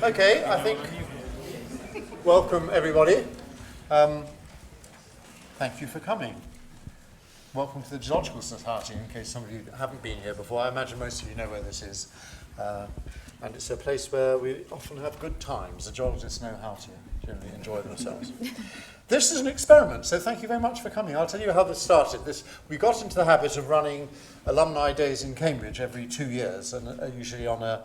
Okay, I think, welcome everybody. Thank you for coming. Welcome to the Geological Society, in case some of you haven't been here before. I imagine most of you know where this is. And it's a place where we often have good times. The geologists know how to generally enjoy themselves. This is an experiment, so thank you very much for coming. I'll tell you how this started. We got into the habit of running alumni days in Cambridge every 2 years, and usually on a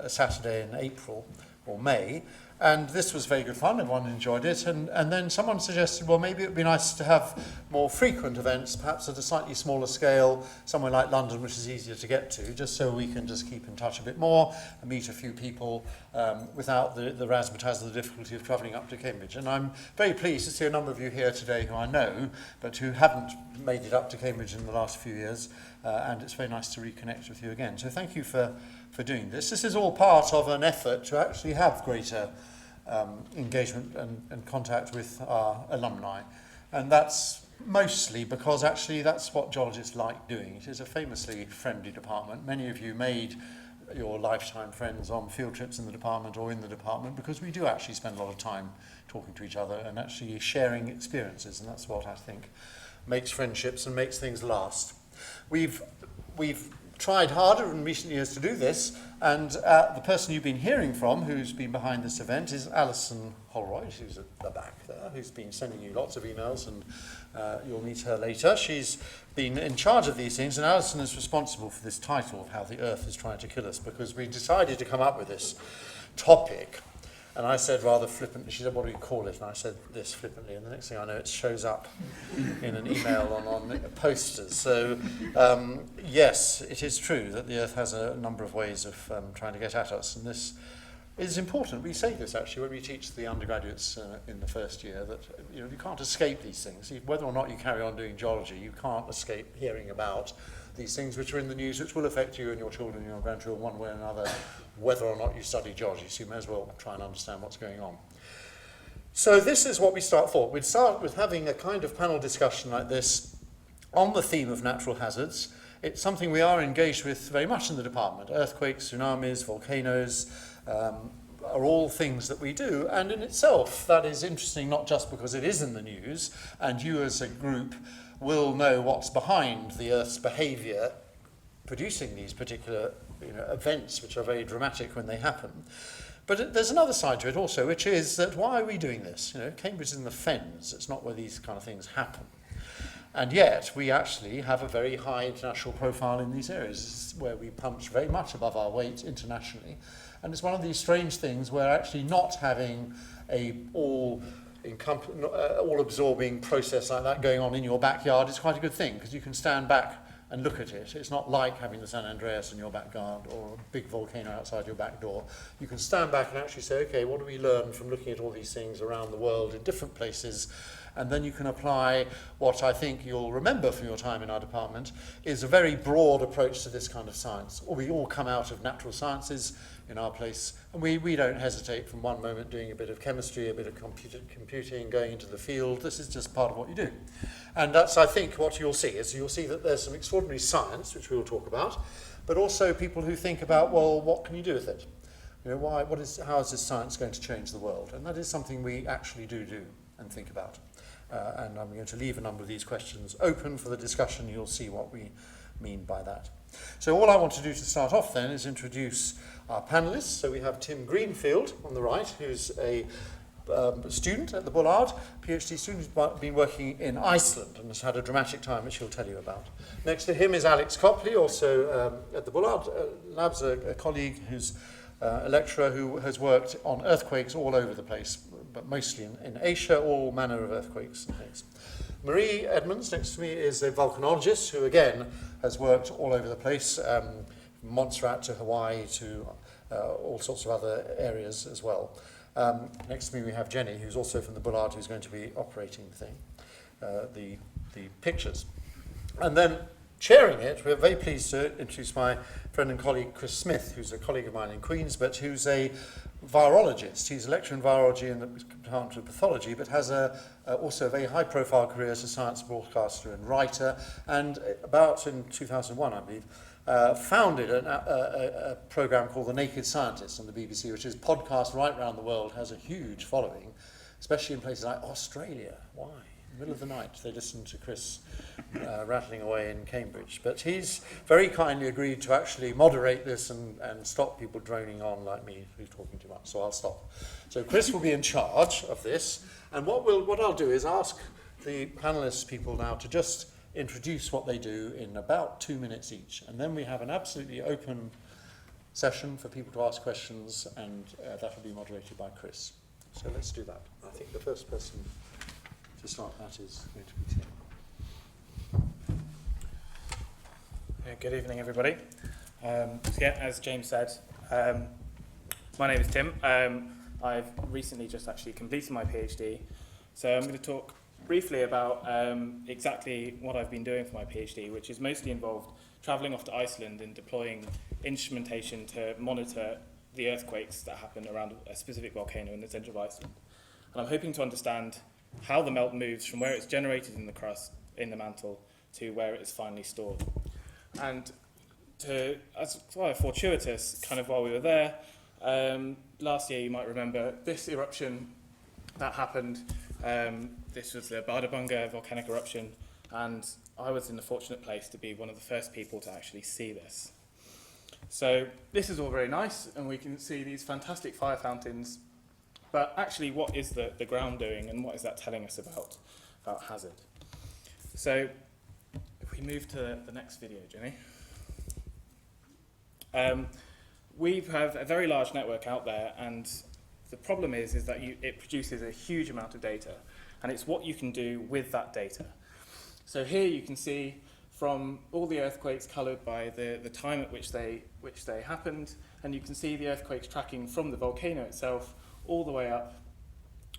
Saturday in April or May. And this was very good fun, everyone enjoyed it. And then someone suggested, well, maybe it would be nice to have more frequent events, perhaps at a slightly smaller scale, somewhere like London, which is easier to get to, just so we can just keep in touch a bit more and meet a few people without the razzmatazz of the difficulty of travelling up to Cambridge. And I'm very pleased to see a number of you here today who I know, but who haven't made it up to Cambridge in the last few years. And it's very nice to reconnect with you again. So thank you for doing this. This is all part of an effort to actually have greater engagement and contact with our alumni. And that's mostly because actually that's what geologists like doing. It is a famously friendly department. Many of you made your lifetime friends on field trips in the department or in the department because we do actually spend a lot of time talking to each other and actually sharing experiences, and that's what I think makes friendships and makes things last. We've tried harder in recent years to do this, and the person you've been hearing from, who's been behind this event, is Alison Holroyd, who's at the back there, who's been sending you lots of emails, and you'll meet her later. She's been in charge of these things, and Alison is responsible for this title of How the Earth is Trying to Kill Us, because we decided to come up with this topic. And I said rather flippantly, she said, what do you call it? And I said this flippantly, and the next thing I know, it shows up in an email on posters. So, yes, it is true that the Earth has a number of ways of trying to get at us, and this is important. We say this, actually, when we teach the undergraduates in the first year, that you can't escape these things. Whether or not you carry on doing geology, you can't escape hearing about these things which are in the news, which will affect you and your children and your grandchildren one way or another, whether or not you study geology. So you may as well try and understand what's going on. So this is what we start for. We'd start with having a kind of panel discussion like this on the theme of natural hazards. It's something we are engaged with very much in the department. Earthquakes, tsunamis, volcanoes are all things that we do. And in itself, that is interesting, not just because it is in the news, and you as a group will know what's behind the Earth's behaviour producing these particular events, which are very dramatic when they happen. But there's another side to it also, which is that why are we doing this? Cambridge is in the Fens. It's not where these kind of things happen. And yet we actually have a very high international profile in these areas, where we punch very much above our weight internationally. And it's one of these strange things where actually not having a all-absorbing process like that going on in your backyard is quite a good thing, because you can stand back and look at it. It's not like having the San Andreas in your backyard or a big volcano outside your back door. You can stand back and actually say, okay, what do we learn from looking at all these things around the world in different places? And then you can apply what I think you'll remember from your time in our department is a very broad approach to this kind of science. We all come out of natural sciences in our place, and we don't hesitate from one moment doing a bit of chemistry, a bit of computing, going into the field. This is just part of what you do. And that's, I think, what you'll see. Is you'll see that there's some extraordinary science, which we will talk about, but also people who think about, well, what can you do with it? How is this science going to change the world? And that is something we actually do and think about. And I'm going to leave a number of these questions open for the discussion. You'll see what we mean by that. So all I want to do to start off then is introduce our panellists. So we have Tim Greenfield on the right, who's a student at the Bullard, PhD student who's been working in Iceland and has had a dramatic time, which he'll tell you about. Next to him is Alex Copley, also at the Bullard Labs, a colleague who's a lecturer who has worked on earthquakes all over the place, but mostly in Asia, all manner of earthquakes and things. Marie Edmonds, next to me, is a volcanologist who, again, has worked all over the place, from Montserrat to Hawaii to all sorts of other areas as well. Next to me we have Jenny, who's also from the Bullard, who's going to be operating the pictures. And then chairing it, we're very pleased to introduce my friend and colleague Chris Smith, who's a colleague of mine in Queen's, but who's a virologist. He's a lecturer in virology in the Department of Pathology, but has also a very high-profile career as a science broadcaster and writer, and about in 2001, I believe, founded a program called The Naked Scientist on the BBC, which is podcast right around the world, has a huge following, especially in places like Australia. Why? In the middle of the night, they listen to Chris rattling away in Cambridge. But he's very kindly agreed to actually moderate this and stop people droning on like me, who's talking too much, so I'll stop. So Chris will be in charge of this, and what I'll do is ask the panelists people now to just introduce what they do in about 2 minutes each, and then we have an absolutely open session for people to ask questions, and that will be moderated by Chris. So let's do that. I think the first person to start that is going to be Tim. Good evening, everybody. As James said, my name is Tim. I've recently just actually completed my PhD, so I'm going to talk briefly about exactly what I've been doing for my PhD, which is mostly involved travelling off to Iceland and deploying instrumentation to monitor the earthquakes that happen around a specific volcano in the centre of Iceland. And I'm hoping to understand how the melt moves from where it's generated in the crust, in the mantle, to where it is finally stored. And as fortuitous, kind of while we were there, last year you might remember this eruption that happened. This was the Bardarbunga volcanic eruption, and I was in the fortunate place to be one of the first people to actually see this. So this is all very nice, and we can see these fantastic fire fountains, but actually what is the ground doing, and what is that telling us about hazard? So if we move to the next video, Jenny. We have a very large network out there, and the problem is that it produces a huge amount of data, and it's what you can do with that data. So here you can see from all the earthquakes coloured by the time at which they happened, and you can see the earthquakes tracking from the volcano itself all the way up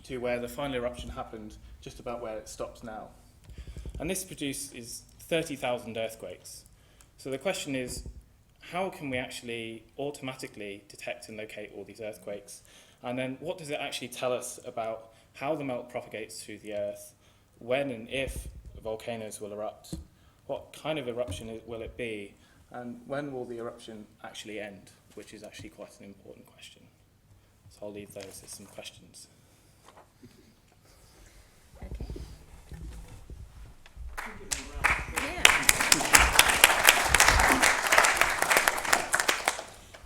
to where the final eruption happened, just about where it stops now. And this produces 30,000 earthquakes. So the question is, how can we actually automatically detect and locate all these earthquakes? And then what does it actually tell us about how the melt propagates through the earth, when and if volcanoes will erupt, what kind of eruption will it be, and when will the eruption actually end, which is actually quite an important question. So I'll leave those as some questions. Okay.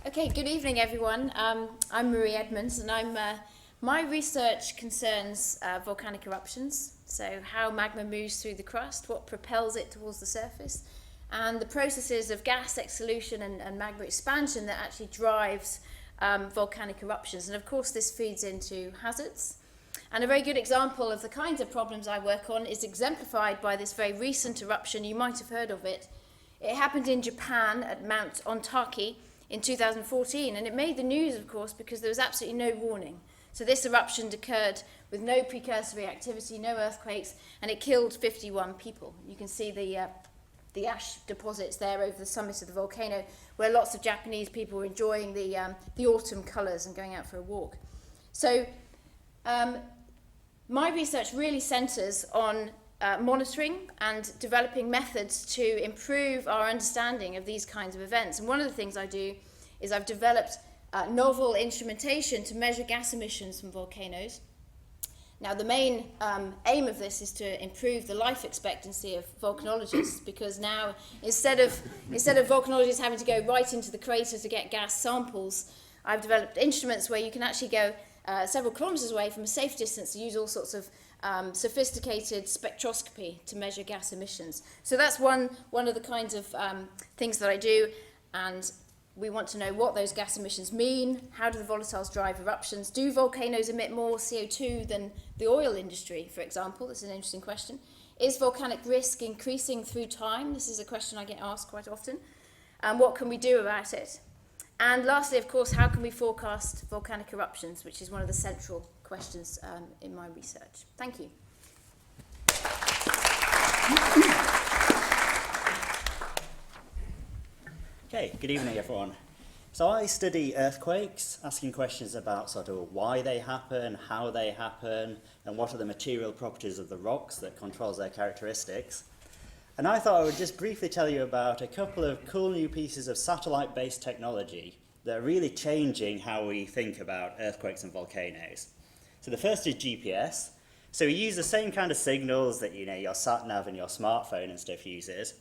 Okay, good evening, everyone. I'm Marie Edmonds, and my research concerns volcanic eruptions, so how magma moves through the crust, what propels it towards the surface, and the processes of gas exsolution and magma expansion that actually drives volcanic eruptions. And of course, this feeds into hazards. And a very good example of the kinds of problems I work on is exemplified by this very recent eruption. You might have heard of it. It happened in Japan at Mount Ontake in 2014, and it made the news, of course, because there was absolutely no warning. So this eruption occurred with no precursory activity, no earthquakes, and it killed 51 people. You can see the ash deposits there over the summit of the volcano, where lots of Japanese people were enjoying the autumn colours and going out for a walk. So my research really centres on monitoring and developing methods to improve our understanding of these kinds of events. And one of the things I do is I've developed novel instrumentation to measure gas emissions from volcanoes. Now, the main aim of this is to improve the life expectancy of volcanologists, because now, instead of volcanologists having to go right into the crater to get gas samples, I've developed instruments where you can actually go several kilometres away from a safe distance to use all sorts of sophisticated spectroscopy to measure gas emissions. So that's one of the kinds of things that I do, and we want to know what those gas emissions mean. How do the volatiles drive eruptions? Do volcanoes emit more CO2 than the oil industry, for example? That's an interesting question. Is volcanic risk increasing through time? This is a question I get asked quite often. What can we do about it? And lastly, of course, how can we forecast volcanic eruptions, which is one of the central questions in my research. Thank you. Okay, good evening everyone. So I study earthquakes, asking questions about sort of why they happen, how they happen, and what are the material properties of the rocks that controls their characteristics. And I thought I would just briefly tell you about a couple of cool new pieces of satellite-based technology that are really changing how we think about earthquakes and volcanoes. So the first is GPS. So we use the same kind of signals that your sat-nav and your smartphone and stuff uses,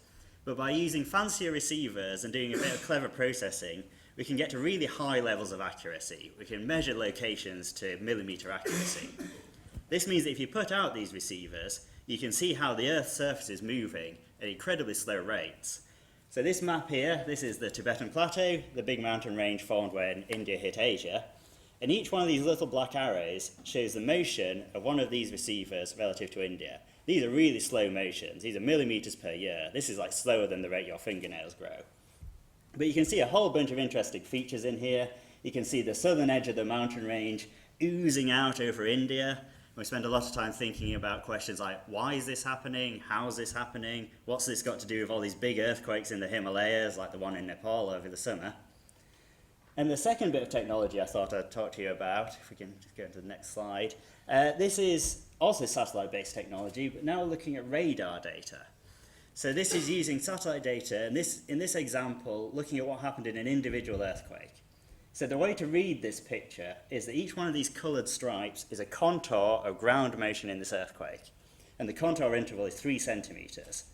but by using fancier receivers and doing a bit of clever processing, we can get to really high levels of accuracy. We can measure locations to millimeter accuracy. This means that if you put out these receivers, you can see how the Earth's surface is moving at incredibly slow rates. So this map here, this is the Tibetan Plateau, the big mountain range formed when India hit Asia. And each one of these little black arrows shows the motion of one of these receivers relative to India. These are really slow motions. These are millimeters per year. This is like slower than the rate your fingernails grow. But you can see a whole bunch of interesting features in here. You can see the southern edge of the mountain range oozing out over India. We spend a lot of time thinking about questions like, why is this happening? How is this happening? What's this got to do with all these big earthquakes in the Himalayas, like the one in Nepal over the summer? And the second bit of technology I thought I'd talk to you about, if we can just go to the next slide, this is also satellite-based technology, but now looking at radar data. So this is using satellite data, and in this example, looking at what happened in an individual earthquake. So the way to read this picture is that each one of these coloured stripes is a contour of ground motion in this earthquake, and the contour interval is 3 centimetres.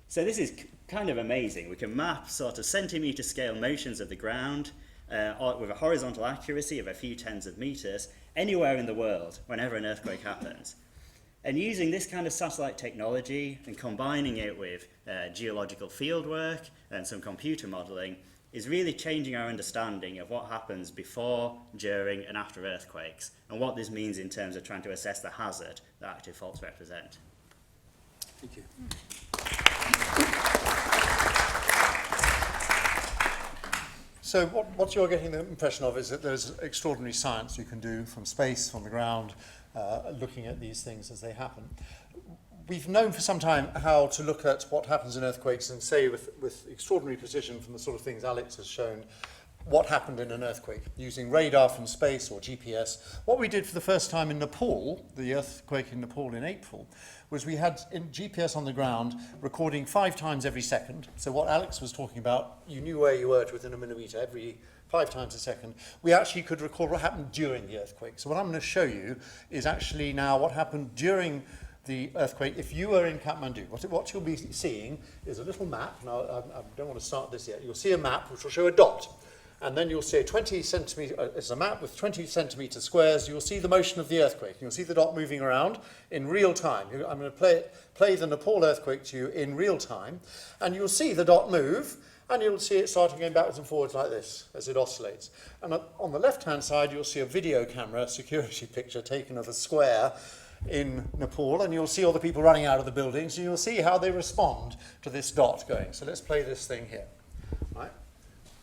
So this is kind of amazing. We can map sort of centimetre scale motions of the ground with a horizontal accuracy of a few tens of metres anywhere in the world whenever an earthquake happens. And using this kind of satellite technology and combining it with geological fieldwork and some computer modelling is really changing our understanding of what happens before, during and after earthquakes and what this means in terms of trying to assess the hazard that active faults represent. Thank you. So what you're getting the impression of is that there's extraordinary science you can do from space, from the ground, looking at these things as they happen. We've known for some time how to look at what happens in earthquakes and say with extraordinary precision from the sort of things Alex has shown what happened in an earthquake using radar from space or GPS. What we did for the first time in Nepal, the earthquake in Nepal in April, was we had GPS on the ground recording 5 times every second. So what Alex was talking about, you knew where you were to within a millimetre every 5 times a second. We actually could record what happened during the earthquake. So what I'm going to show you is actually now what happened during the earthquake. If you were in Kathmandu, what you'll be seeing is a little map. Now, I don't want to start this yet. You'll see a map which will show a dot. And then you'll see a 20 centimetre, it's a map with 20 centimetre squares. You'll see the motion of the earthquake. You'll see the dot moving around in real time. I'm going to play the Nepal earthquake to you in real time. And you'll see the dot move. And you'll see it starting going backwards and forwards like this as it oscillates. And on the left-hand side, you'll see a video camera security picture taken of a square in Nepal. And you'll see all the people running out of the buildings. And you'll see how they respond to this dot going. So let's play this thing here. Right?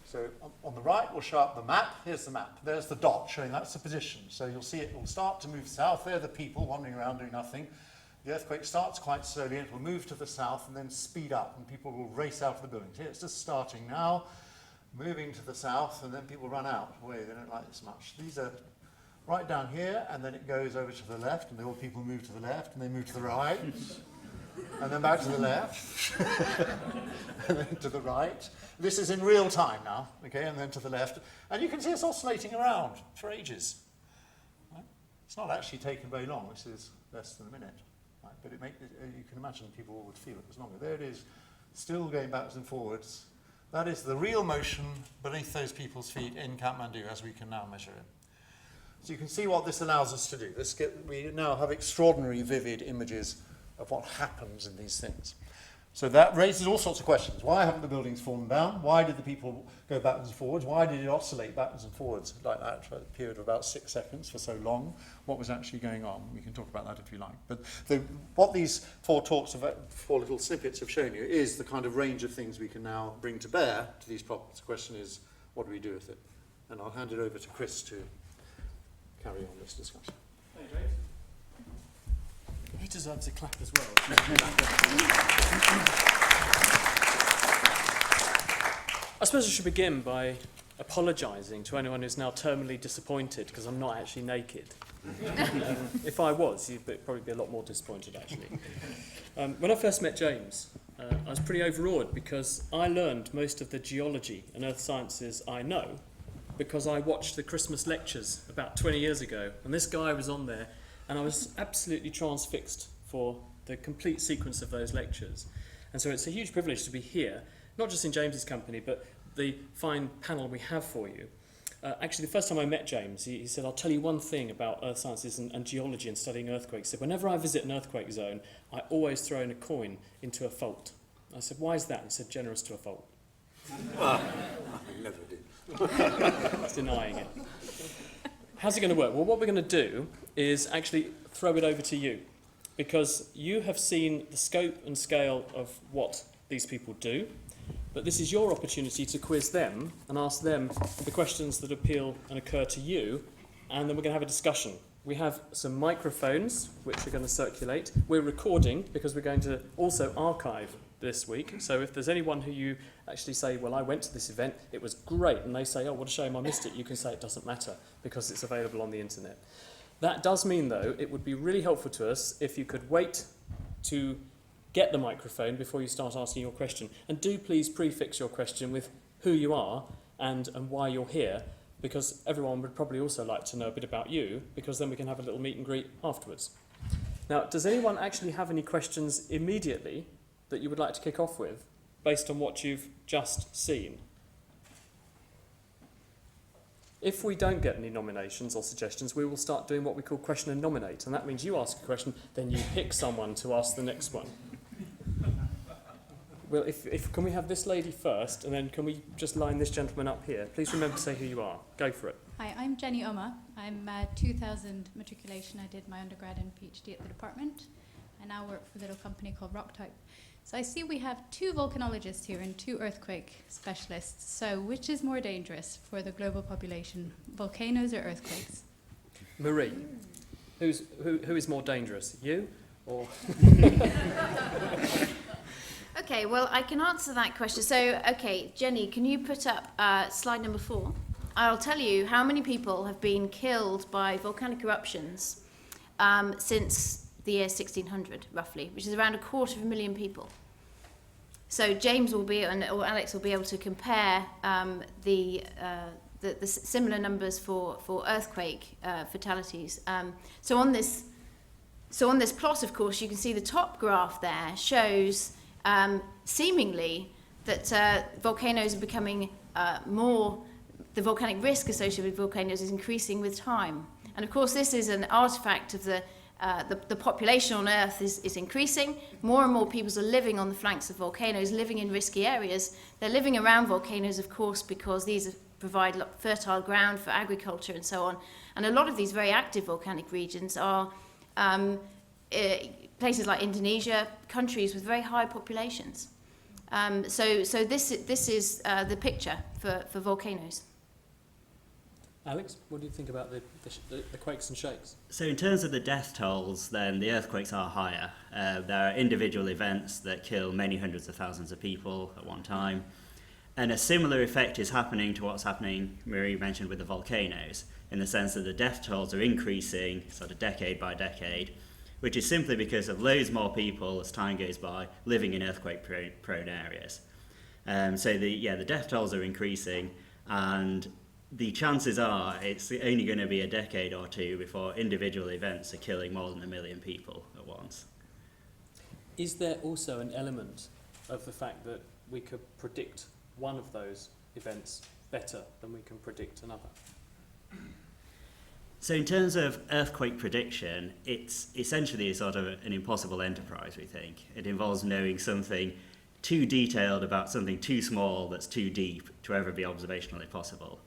So on the right, we'll show up the map. Here's the map. There's the dot showing that's the position. So you'll see it will start to move south. There are the people wandering around doing nothing. The earthquake starts quite slowly, and it will move to the south and then speed up, and people will race out of the buildings. Here it's just starting now, moving to the south, and then people run out. Wait, they don't like this much. These are right down here, and then it goes over to the left, and the old people move to the left, and they move to the right, and then back to the left, and then to the right. This is in real time now, okay, and then to the left. And you can see it's oscillating around for ages. Right? It's not actually taken very long. This is less than a minute. Right? But you can imagine people would feel it was longer. There it is, still going backwards and forwards. That is the real motion beneath those people's feet in Kathmandu as we can now measure it. So you can see what this allows us to do. We now have extraordinary vivid images of what happens in these things. So that raises all sorts of questions. Why haven't the buildings fallen down? Why did the people go backwards and forwards? Why did it oscillate backwards and forwards like that for a period of about 6 seconds for so long? What was actually going on? We can talk about that if you like. But what these 4 little snippets have shown you is the kind of range of things we can now bring to bear to these problems. The question is, what do we do with it? And I'll hand it over to Chris to carry on this discussion. Thank you, James. He deserves a clap as well. I suppose I should begin by apologising to anyone who's now terminally disappointed because I'm not actually naked. If I was, you'd probably be a lot more disappointed, actually. When I first met James, I was pretty overawed because I learned most of the geology and earth sciences I know because I watched the Christmas lectures about 20 years ago, and this guy was on there, and I was absolutely transfixed for the complete sequence of those lectures. And so it's a huge privilege to be here, not just in James's company, but the fine panel we have for you. Actually, the first time I met James, he said, I'll tell you one thing about earth sciences and geology and studying earthquakes. He said, whenever I visit an earthquake zone, I always throw in a coin into a fault. I said, why is that? He said, generous to a fault. I never did. He's denying it. How's it going to work? Well, what we're going to do is actually throw it over to you, because you have seen the scope and scale of what these people do. But this is your opportunity to quiz them and ask them the questions that appeal and occur to you, and then we're going to have a discussion. We have some microphones which are going to circulate. We're recording because we're going to also archive this week. So if there's anyone who you actually say, well, I went to this event, it was great, and they say, oh, what a shame I missed it, you can say it doesn't matter because it's available on the internet. That does mean, though, it would be really helpful to us if you could wait to get the microphone before you start asking your question. And do please prefix your question with who you are and why you're here, because everyone would probably also like to know a bit about you, because then we can have a little meet and greet afterwards. Now, does anyone actually have any questions immediately that you would like to kick off with, based on what you've just seen? If we don't get any nominations or suggestions, we will start doing what we call question and nominate, and that means you ask a question, then you pick someone to ask the next one. Well, if can we have this lady first, and then can we just line this gentleman up here? Please remember to say who you are. Go for it. Hi, I'm Jenny Umma. I'm 2000 matriculation. I did my undergrad and PhD at the department. I now work for a little company called Rocktype. So I see we have 2 volcanologists here and 2 earthquake specialists. So which is more dangerous for the global population, volcanoes or earthquakes? Marie, who is more dangerous, you or? Okay, well, I can answer that question. So, okay, Jenny, can you put up slide number 4? I'll tell you how many people have been killed by volcanic eruptions since the year 1600, roughly, which is around 250,000 people. So James will be, or Alex will be able to compare the similar numbers for earthquake fatalities. So on this plot, of course, you can see the top graph there shows seemingly that volcanoes are becoming more, the volcanic risk associated with volcanoes is increasing with time. And of course, this is an artifact of the population on Earth is increasing. More and more people are living on the flanks of volcanoes, living in risky areas. They're living around volcanoes, of course, because these provide fertile ground for agriculture and so on. And a lot of these very active volcanic regions are places like Indonesia, countries with very high populations. So this is the picture for volcanoes. Alex, what do you think about the quakes and shakes? So in terms of the death tolls, then the earthquakes are higher. There are individual events that kill many hundreds of thousands of people at one time. And a similar effect is happening to what's happening, Marie mentioned, with the volcanoes, in the sense that the death tolls are increasing sort of decade by decade, which is simply because of loads more people as time goes by living in earthquake-prone areas. So the death tolls are increasing, and the chances are it's only going to be a decade or two before individual events are killing more than 1 million people at once. Is there also an element of the fact that we could predict one of those events better than we can predict another? So in terms of earthquake prediction, it's essentially sort of an impossible enterprise, we think. It involves knowing something too detailed about something too small that's too deep to ever be observationally possible.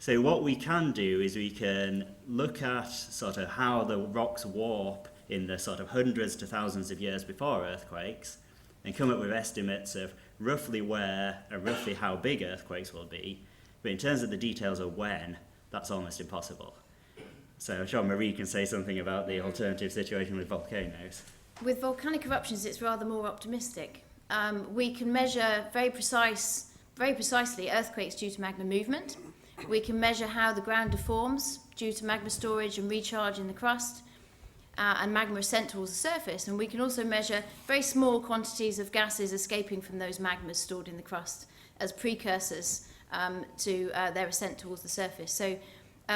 So what we can do is we can look at sort of how the rocks warp in the sort of hundreds to thousands of years before earthquakes and come up with estimates of roughly where and roughly how big earthquakes will be. But in terms of the details of when, that's almost impossible. So I'm sure Marie can say something about the alternative situation with volcanoes. With volcanic eruptions, it's rather more optimistic. We can measure very precisely earthquakes due to magma movement. We can measure how the ground deforms due to magma storage and recharge in the crust. and magma is sent towards the surface, and we can also measure very small quantities of gases escaping from those magmas stored in the crust as precursors to their ascent towards the surface. So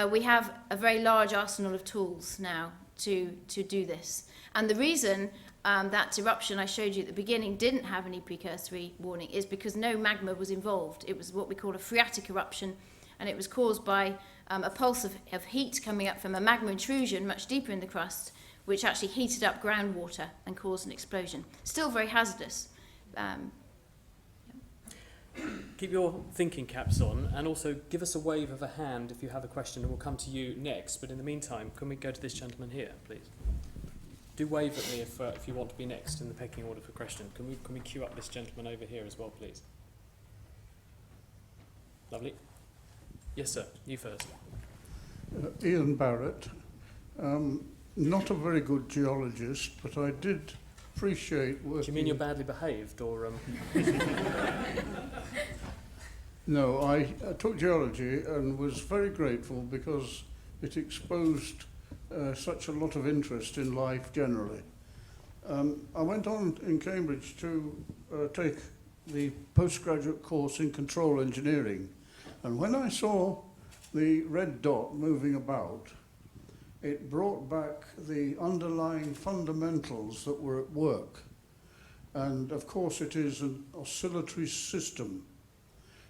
we have a very large arsenal of tools now to do this. And the reason that eruption I showed you at the beginning didn't have any precursory warning is because no magma was involved. It was what we call a phreatic eruption, and it was caused by a pulse of heat coming up from a magma intrusion much deeper in the crust, which actually heated up groundwater and caused an explosion. Still very hazardous. Keep your thinking caps on, and also give us a wave of a hand if you have a question, and we'll come to you next. But in the meantime, can we go to this gentleman here, please? Do wave at me if you want to be next in the pecking order for question. Can we queue up this gentleman over here as well, please? Lovely. Yes, sir. You first. Ian Barrett. Not a very good geologist, but I did appreciate working... Do you mean you're badly behaved, or...? No, I took geology and was very grateful because it exposed such a lot of interest in life generally. I went on in Cambridge to take the postgraduate course in control engineering, and when I saw the red dot moving about, it brought back the underlying fundamentals that were at work. And of course it is an oscillatory system,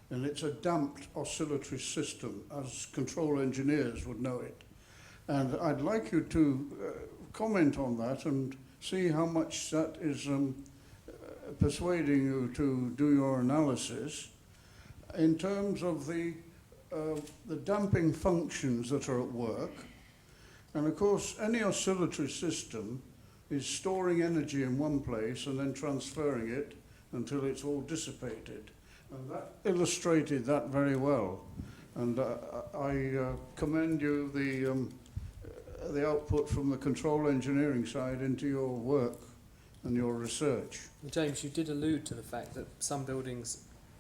and it's a damped oscillatory system, as control engineers would know it. And I'd like you to comment on that and see how much that is persuading you to do your analysis in terms of the damping functions that are at work. And of course, any oscillatory system is storing energy in one place and then transferring it until it's all dissipated. And that illustrated that very well. And I commend you the output from the control engineering side into your work and your research. James, you did allude to the fact that some buildings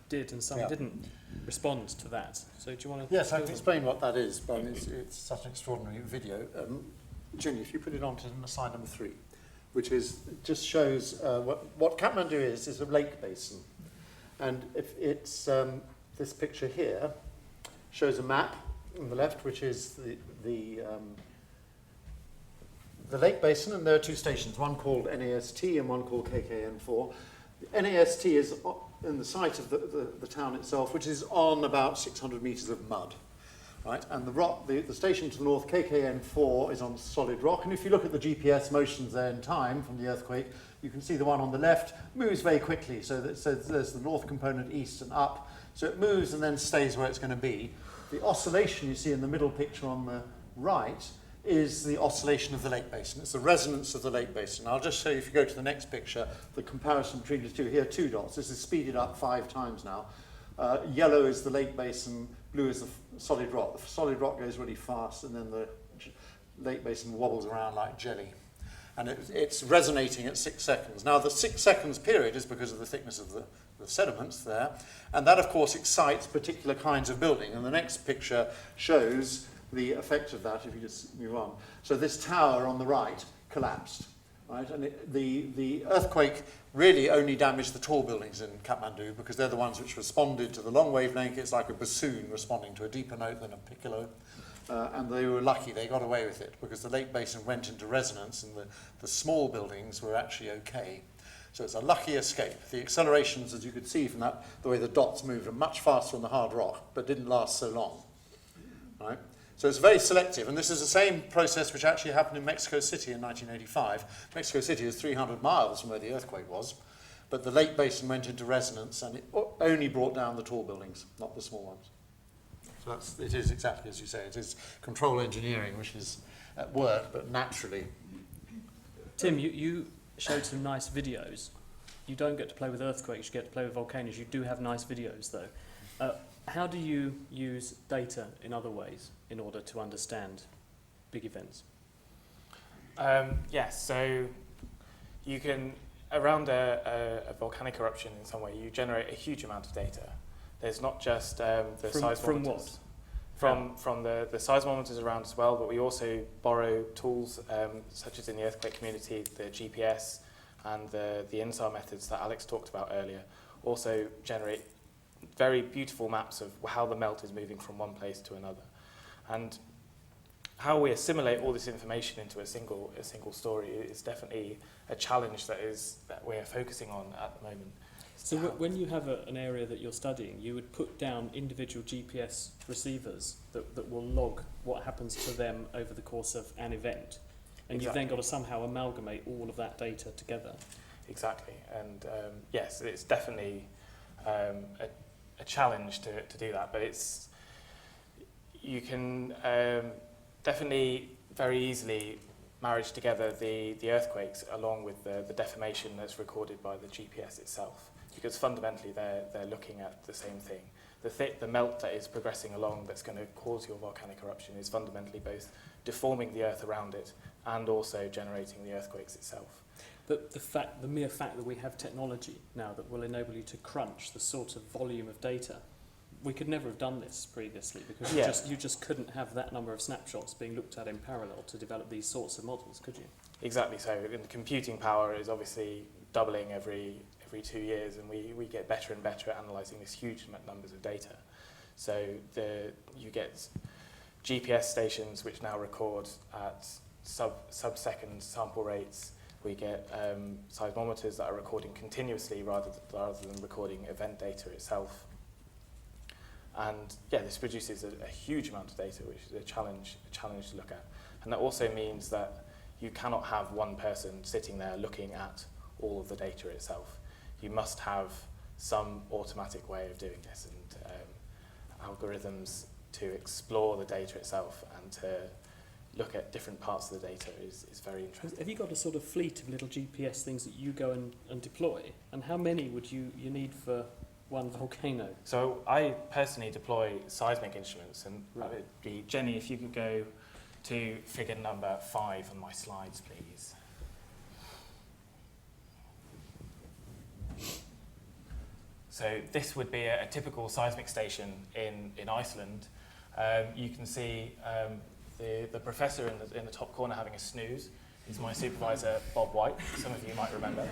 did and some didn't respond to that. So do you want to... Yes, I can explain what that is, but it's such an extraordinary video. Ginny, if you put it on to slide number 3, which just shows what Kathmandu is a lake basin. And if it's this picture here shows a map on the left, which is the lake basin, and there are 2 stations, one called NAST and one called KKN4. The NAST is in the site of the town itself, which is on about 600 metres of mud. Right? And the station to the north, KKN4, is on solid rock. And if you look at the GPS motions there in time from the earthquake, you can see the one on the left moves very quickly. So there's the north component east and up. So it moves and then stays where it's going to be. The oscillation you see in the middle picture on the right is the oscillation of the lake basin. It's the resonance of the lake basin. I'll just show you, if you go to the next picture, the comparison between the two. Here, 2 dots. This is speeded up 5 times now. Yellow is the lake basin, blue is the solid rock. The solid rock goes really fast, and then the lake basin wobbles around like jelly. And it's resonating at 6 seconds. Now, the 6 seconds period is because of the thickness of the sediments there. And that, of course, excites particular kinds of building. And the next picture shows the effect of that, if you just move on. So this tower on the right collapsed. Right? And the earthquake really only damaged the tall buildings in Kathmandu because they're the ones which responded to the long wavelength. It's like a bassoon responding to a deeper note than a piccolo. And they were lucky, they got away with it because the lake basin went into resonance and the small buildings were actually okay. So it's a lucky escape. The accelerations, as you could see from that, the way the dots moved, are much faster on the hard rock, but didn't last so long. Right? So it's very selective, and this is the same process which actually happened in Mexico City in 1985. Mexico City is 300 miles from where the earthquake was, but the lake basin went into resonance and it only brought down the tall buildings, not the small ones. So it is exactly as you say, it is control engineering which is at work, but naturally. Tim, you showed some nice videos. You don't get to play with earthquakes, you get to play with volcanoes. You do have nice videos though. How do you use data in other ways in order to understand big events? Yes, so you can, around a volcanic eruption in some way, you generate a huge amount of data. There's not just the seismometers. From what? from the seismometers around as well, but we also borrow tools such as in the earthquake community, the GPS and the INSAR methods that Alex talked about earlier, also generate very beautiful maps of how the melt is moving from one place to another. And how we assimilate all this information into a single story is definitely a challenge that we're focusing on at the moment. So when you have an area that you're studying, you would put down individual GPS receivers that will log what happens to them over the course of an event. And you've then got to somehow amalgamate all of that data together. Exactly. And yes, it's definitely a challenge to do that. But you can definitely very easily marriage together the earthquakes along with the deformation that's recorded by the GPS itself. Because fundamentally they're looking at the same thing. The melt that is progressing along that's going to cause your volcanic eruption is fundamentally both deforming the earth around it and also generating the earthquakes itself. But the mere fact that we have technology now that will enable you to crunch the sort of volume of data, we could never have done this previously because you just couldn't have that number of snapshots being looked at in parallel to develop these sorts of models, could you? Exactly so. And the computing power is obviously doubling every 2 years, and we get better and better at analysing these huge numbers of data. So you get GPS stations which now record at sub-second sample rates. We get seismometers that are recording continuously rather than recording event data itself. And this produces a huge amount of data, which is a challenge to look at. And that also means that you cannot have one person sitting there looking at all of the data itself. You must have some automatic way of doing this, and algorithms to explore the data itself and to look at different parts of the data is very interesting. Have you got a sort of fleet of little GPS things that you go and deploy? And how many would you need for one volcano? So I personally deploy seismic instruments, and Jenny, if you could go to figure number 5 on my slides, please. So this would be a typical seismic station in Iceland. You can see the professor in the top corner having a snooze. He's my supervisor, Bob White, some of you might remember.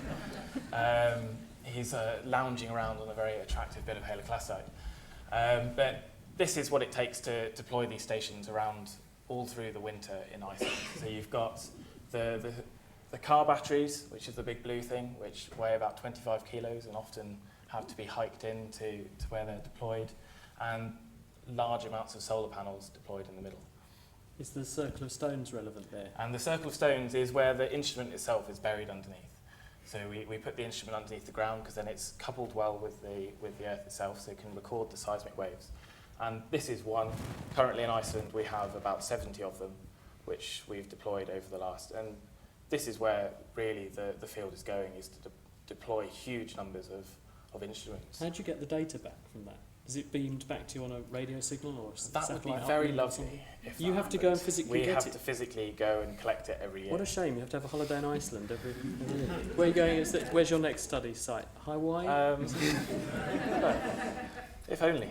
He's lounging around on a very attractive bit of haloclastite. But this is what it takes to deploy these stations around all through the winter in Iceland. So you've got the car batteries, which is the big blue thing, which weigh about 25 kilos and often have to be hiked in to where they're deployed, and large amounts of solar panels deployed in the middle. Is the circle of stones relevant there? And the circle of stones is where the instrument itself is buried underneath. So we put the instrument underneath the ground because then it's coupled well with the earth itself, so it can record the seismic waves. And this is one. Currently in Iceland we have about 70 of them, which we've deployed over the last. And this is where really the field is going, is to deploy huge numbers of instruments. How do you get the data back from that? Is it beamed back to you on a radio signal or a that satellite? Would be very lovely. If you have to go and physically get it? We have to physically go and collect it every year. What a shame, you have to have a holiday in Iceland every year. Where are you going? Where's your next study site? Hawaii? If only.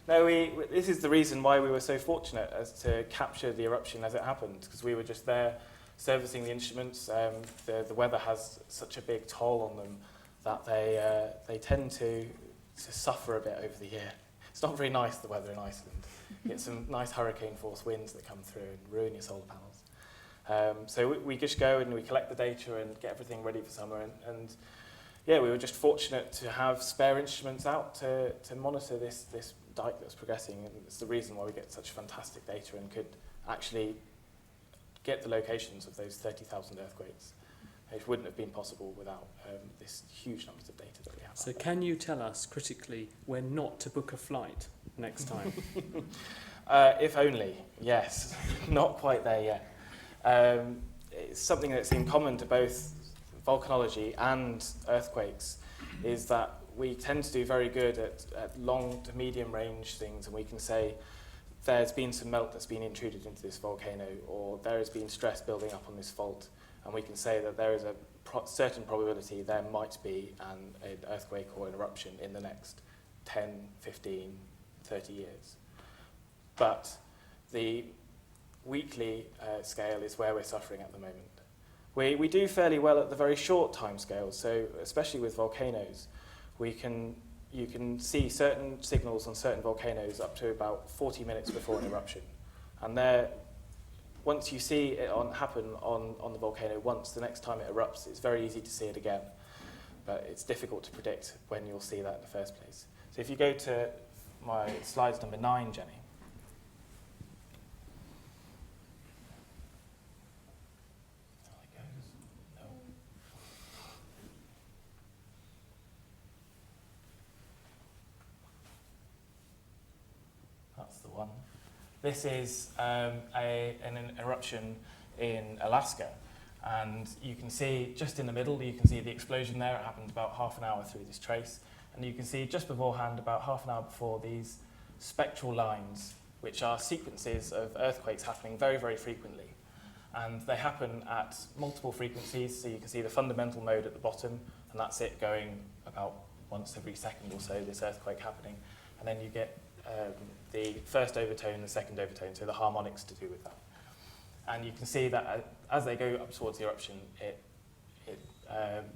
No, this is the reason why we were so fortunate as to capture the eruption as it happened, because we were just there servicing the instruments. The weather has such a big toll on them that they tend to suffer a bit over the year. It's not very nice, the weather in Iceland. You get some nice hurricane-force winds that come through and ruin your solar panels. So we just go and we collect the data and get everything ready for summer. And we were just fortunate to have spare instruments out to monitor this dike that's progressing. And it's the reason why we get such fantastic data and could actually get the locations of those 30,000 earthquakes. It wouldn't have been possible without this huge numbers of data that we have. So can you tell us critically when not to book a flight next time? If only, yes. Not quite there yet. It's something that's in common to both volcanology and earthquakes is that we tend to do very good at long to medium range things, and we can say there's been some melt that's been intruded into this volcano, or there has been stress building up on this fault. And we can say that there is a certain probability there might be an earthquake or an eruption in the next 10, 15, 30 years. but the weekly scale is where we're suffering at the moment. We do fairly well at the very short time scales, so especially with volcanoes, you can see certain signals on certain volcanoes up to about 40 minutes before an eruption. And once you see it happen on the volcano once, the next time it erupts, it's very easy to see it again. But it's difficult to predict when you'll see that in the first place. So if you go to my slides number 9, Jenny. That's the one. This is an eruption in Alaska. And you can see just in the middle, you can see the explosion there. It happened about half an hour through this trace. And you can see just beforehand, about half an hour before, these spectral lines, which are sequences of earthquakes happening very, very frequently. And they happen at multiple frequencies. So you can see the fundamental mode at the bottom, and that's it going about once every second or so, this earthquake happening. And then you get the first overtone, the second overtone, so the harmonics to do with that. And you can see that as they go up towards the eruption,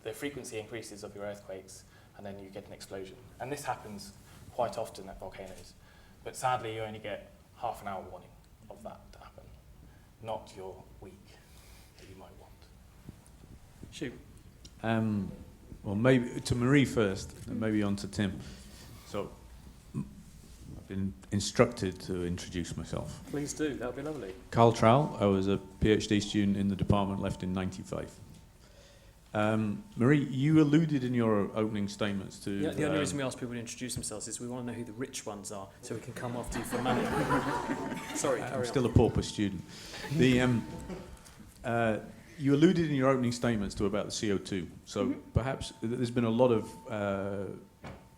the frequency increases of your earthquakes, and then you get an explosion. And this happens quite often at volcanoes. But sadly, you only get half an hour warning of that to happen, not your week that you might want. Shoot. Well, maybe to Marie first, and maybe on to Tim. So, I've been instructed to introduce myself. Please do, that would be lovely. Carl Trowell, I was a PhD student in the department, left in '95. Marie, you alluded in your opening statements to... Yeah, the only reason we ask people to introduce themselves is we want to know who the rich ones are, so we can come after you for money. Sorry, carry on. I'm still a pauper student. You alluded in your opening statements to about the CO2. So perhaps there's been a lot of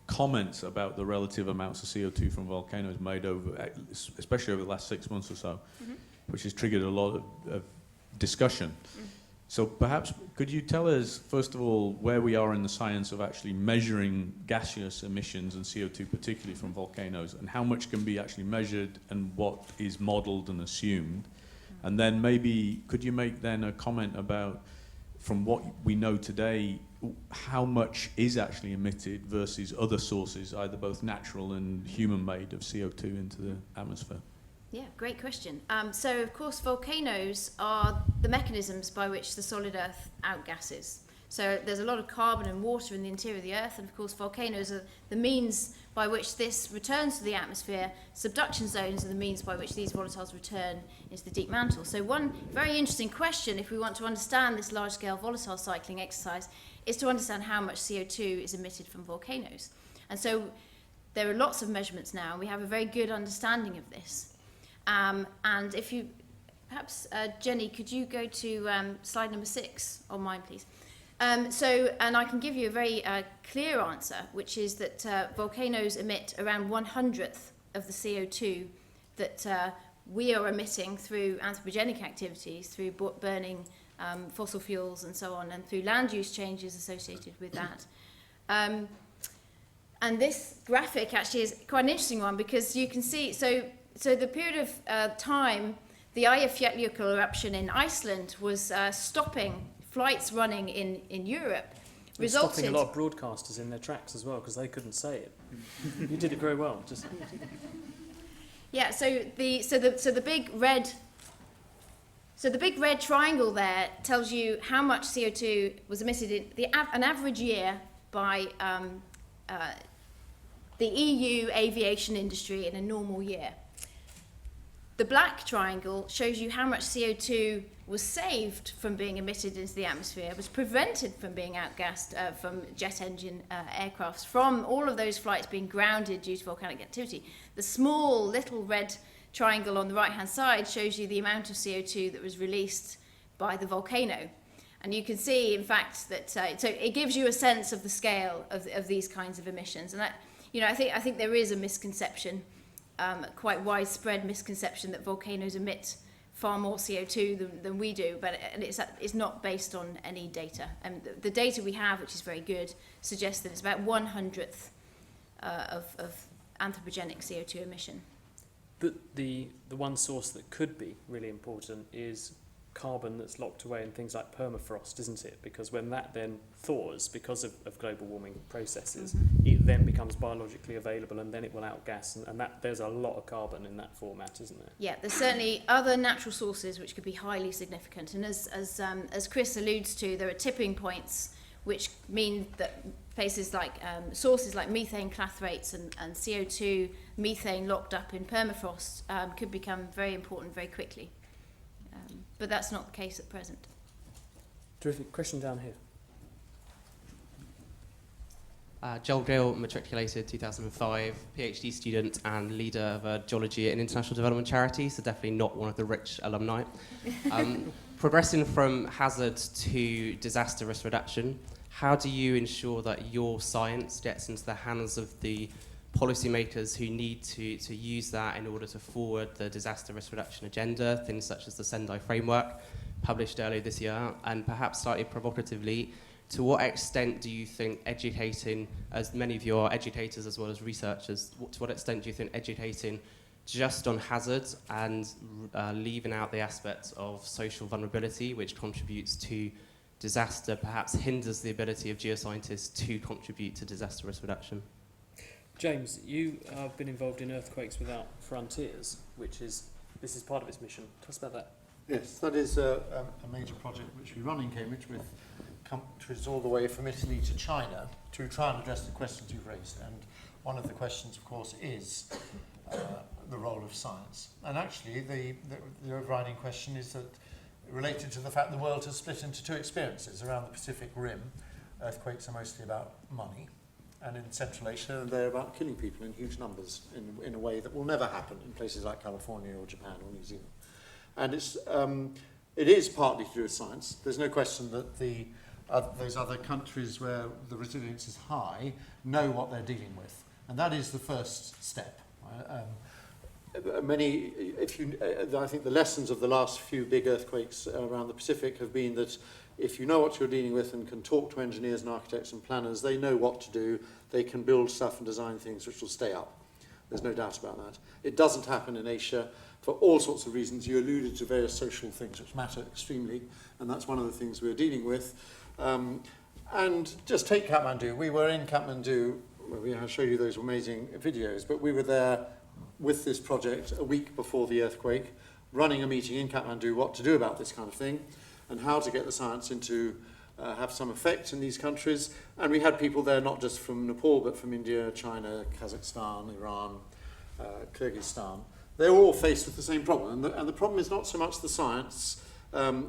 comments about the relative amounts of CO2 from volcanoes made over, especially over the last 6 months or so, which has triggered a lot of discussion. So perhaps could you tell us, first of all, where we are in the science of actually measuring gaseous emissions and CO2, particularly from volcanoes, and how much can be actually measured and what is modelled and assumed? And then maybe could you make then a comment about, from what we know today, how much is actually emitted versus other sources, either both natural and human-made, of CO2 into the atmosphere? Yeah, great question. So, of course, volcanoes are the mechanisms by which the solid Earth outgasses. So there's a lot of carbon and water in the interior of the Earth, and of course volcanoes are the means by which this returns to the atmosphere. Subduction zones are the means by which these volatiles return into the deep mantle. So one very interesting question, if we want to understand this large-scale volatile cycling exercise, is to understand how much CO2 is emitted from volcanoes. And so there are lots of measurements now, and we have a very good understanding of this. And if you, perhaps, Jenny, could you go to slide number 6 on mine, please? And I can give you a very clear answer, which is that volcanoes emit around 1/100th of the CO2 that we are emitting through anthropogenic activities, through burning fossil fuels and so on, and through land use changes associated with that. And this graphic actually is quite an interesting one, because you can see, so the period of time, the Eyjafjallajökull eruption in Iceland was stopping flights running in Europe, resulted... Stopping a lot of broadcasters in their tracks as well, because they couldn't say it. You did it very well. Just... Yeah, so the big red triangle there tells you how much CO2 was emitted in an average year by the EU aviation industry in a normal year. The black triangle shows you how much CO2 was saved from being emitted into the atmosphere, was prevented from being outgassed from jet engine aircrafts, from all of those flights being grounded due to volcanic activity. The small little red triangle on the right-hand side shows you the amount of CO2 that was released by the volcano. And you can see, in fact, that so it gives you a sense of the scale of these kinds of emissions. And that, you know, I think there is a misconception, quite widespread misconception, that volcanoes emit far more CO2 than we do, but it's not based on any data. And the data we have, which is very good, suggests that it's about 1/100th of anthropogenic CO2 emission. the one source that could be really important is carbon that's locked away in things like permafrost, isn't it? Because when that then thaws because of global warming processes, it then becomes biologically available, and then it will outgas, and that there's a lot of carbon in that format, isn't there? Yeah, there's certainly other natural sources which could be highly significant, and as Chris alludes to, there are tipping points which mean that places like sources like methane clathrates and CO2 methane locked up in permafrost could become very important very quickly. But that's not the case at present. Terrific. Question down here. Joel Gill, matriculated 2005, PhD student and leader of a geology and international development charity, so definitely not one of the rich alumni. Progressing from hazard to disaster risk reduction, how do you ensure that your science gets into the hands of the policymakers who need to use that in order to forward the disaster risk reduction agenda, things such as the Sendai framework published earlier this year, and perhaps slightly provocatively, to what extent do you think educating, as many of you are educators as well as researchers, to what extent do you think educating just on hazards and leaving out the aspects of social vulnerability, which contributes to disaster, perhaps hinders the ability of geoscientists to contribute to disaster risk reduction? James, you have been involved in Earthquakes Without Frontiers, this is part of its mission. Tell us about that. Yes, that is a major project which we run in Cambridge with countries all the way from Italy to China to try and address the questions you've raised. And one of the questions, of course, is the role of science. And actually, the overriding question is that related to the fact the world has split into two experiences. Around the Pacific Rim, earthquakes are mostly about money. And in Central Asia, they're about killing people in huge numbers in a way that will never happen in places like California or Japan or New Zealand. And it is partly to do with science. There's no question that those other countries where the resilience is high know what they're dealing with. And that is the first step. I think the lessons of the last few big earthquakes around the Pacific have been that if you know what you're dealing with and can talk to engineers and architects and planners, they know what to do. They can build stuff and design things which will stay up. There's no doubt about that. It doesn't happen in Asia for all sorts of reasons. You alluded to various social things which matter extremely, and that's one of the things we're dealing with. And just take Kathmandu. We were in Kathmandu. I'll show you those amazing videos, but we were there with this project a week before the earthquake, running a meeting in Kathmandu, what to do about this kind of thing, and how to get the science into have some effect in these countries. And we had people there not just from Nepal, but from India, China, Kazakhstan, Iran, Kyrgyzstan. They were all faced with the same problem. And the problem is not so much the science.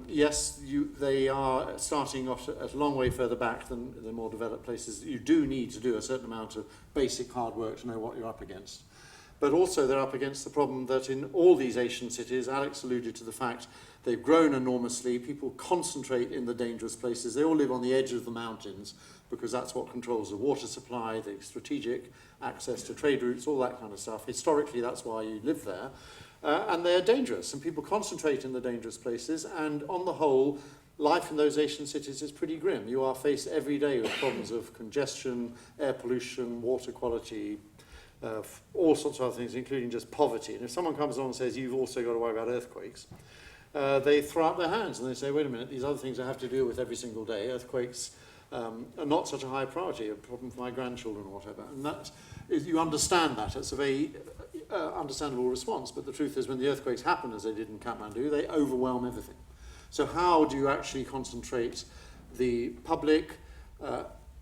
Yes, they are starting off at a long way further back than the more developed places. You do need to do a certain amount of basic hard work to know what you're up against. But also they're up against the problem that in all these Asian cities, Alex alluded to the fact they've grown enormously, people concentrate in the dangerous places, they all live on the edge of the mountains because that's what controls the water supply, the strategic access to trade routes, all that kind of stuff. Historically, that's why you live there. And they're dangerous, and people concentrate in the dangerous places, and on the whole, life in those Asian cities is pretty grim. You are faced every day with problems of congestion, air pollution, water quality, all sorts of other things, including just poverty. And if someone comes along and says, you've also got to worry about earthquakes, they throw up their hands and they say, wait a minute, these other things I have to deal with every single day, earthquakes are not such a high priority, a problem for my grandchildren or whatever. And that is, you understand that. It's a very understandable response. But the truth is, when the earthquakes happen, as they did in Kathmandu, they overwhelm everything. So how do you actually concentrate the public,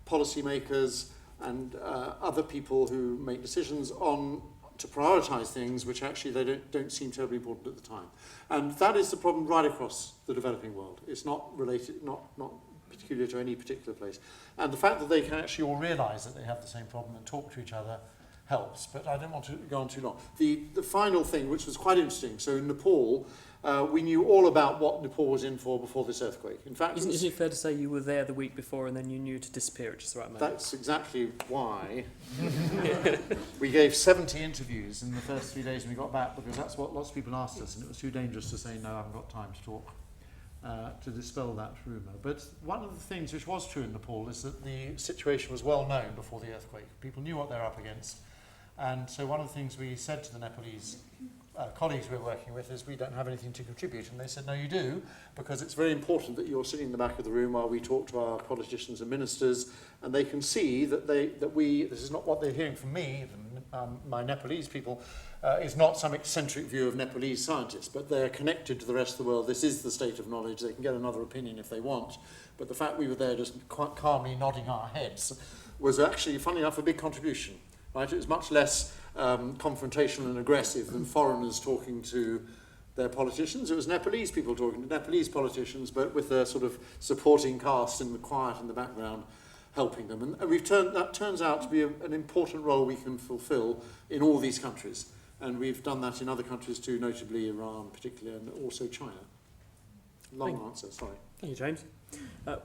policymakers, and other people who make decisions on to prioritise things which actually they don't seem terribly important at the time. And that is the problem right across the developing world. It's not related, not particular to any particular place. And the fact that they can actually all realise that they have the same problem and talk to each other helps. But I don't want to go on too long. The final thing, which was quite interesting, so in Nepal, we knew all about what Nepal was in for before this earthquake. In fact, Isn't it fair to say you were there the week before and then you knew to disappear at just the right moment? That's exactly why we gave 70 interviews in the first 3 days when we got back, because that's what lots of people asked us, and it was too dangerous to say, no, I haven't got time to talk, to dispel that rumour. But one of the things which was true in Nepal is that the situation was well known before the earthquake. People knew what they were up against. And so one of the things we said to the Nepalese colleagues we're working with is we don't have anything to contribute, and they said, no, you do, because it's very important that you're sitting in the back of the room while we talk to our politicians and ministers, and they can see that this is not what they're hearing from me, my Nepalese people, is not some eccentric view of Nepalese scientists, but they're connected to the rest of the world. This is the state of knowledge. They can get another opinion if they want, but the fact we were there just quite calmly nodding our heads was actually, funny enough, a big contribution. Right? It was much less confrontational and aggressive than foreigners talking to their politicians. It was Nepalese people talking to Nepalese politicians, but with a sort of supporting cast in the quiet in the background, helping them. And that turns out to be an important role we can fulfill in all these countries. And we've done that in other countries too, notably Iran particularly, and also China. Long answer, sorry. Thank you, James.